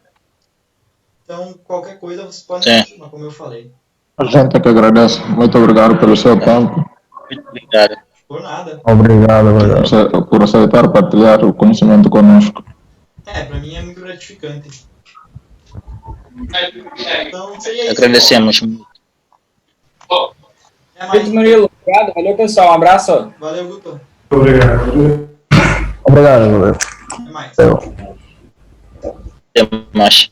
Então, qualquer coisa vocês podem me chamar, como eu falei. A gente é que agradece. Muito obrigado pelo seu tempo. Muito obrigado. Por nada. Obrigado. Por aceitar partilhar o conhecimento conosco. Para mim é muito gratificante. Então, seria isso. Agradecemos muito. Até mais. Vitor Murilo, obrigado. Valeu, pessoal. Um abraço. Valeu, Guto. Obrigado. Obrigado. Até mais. Até mais.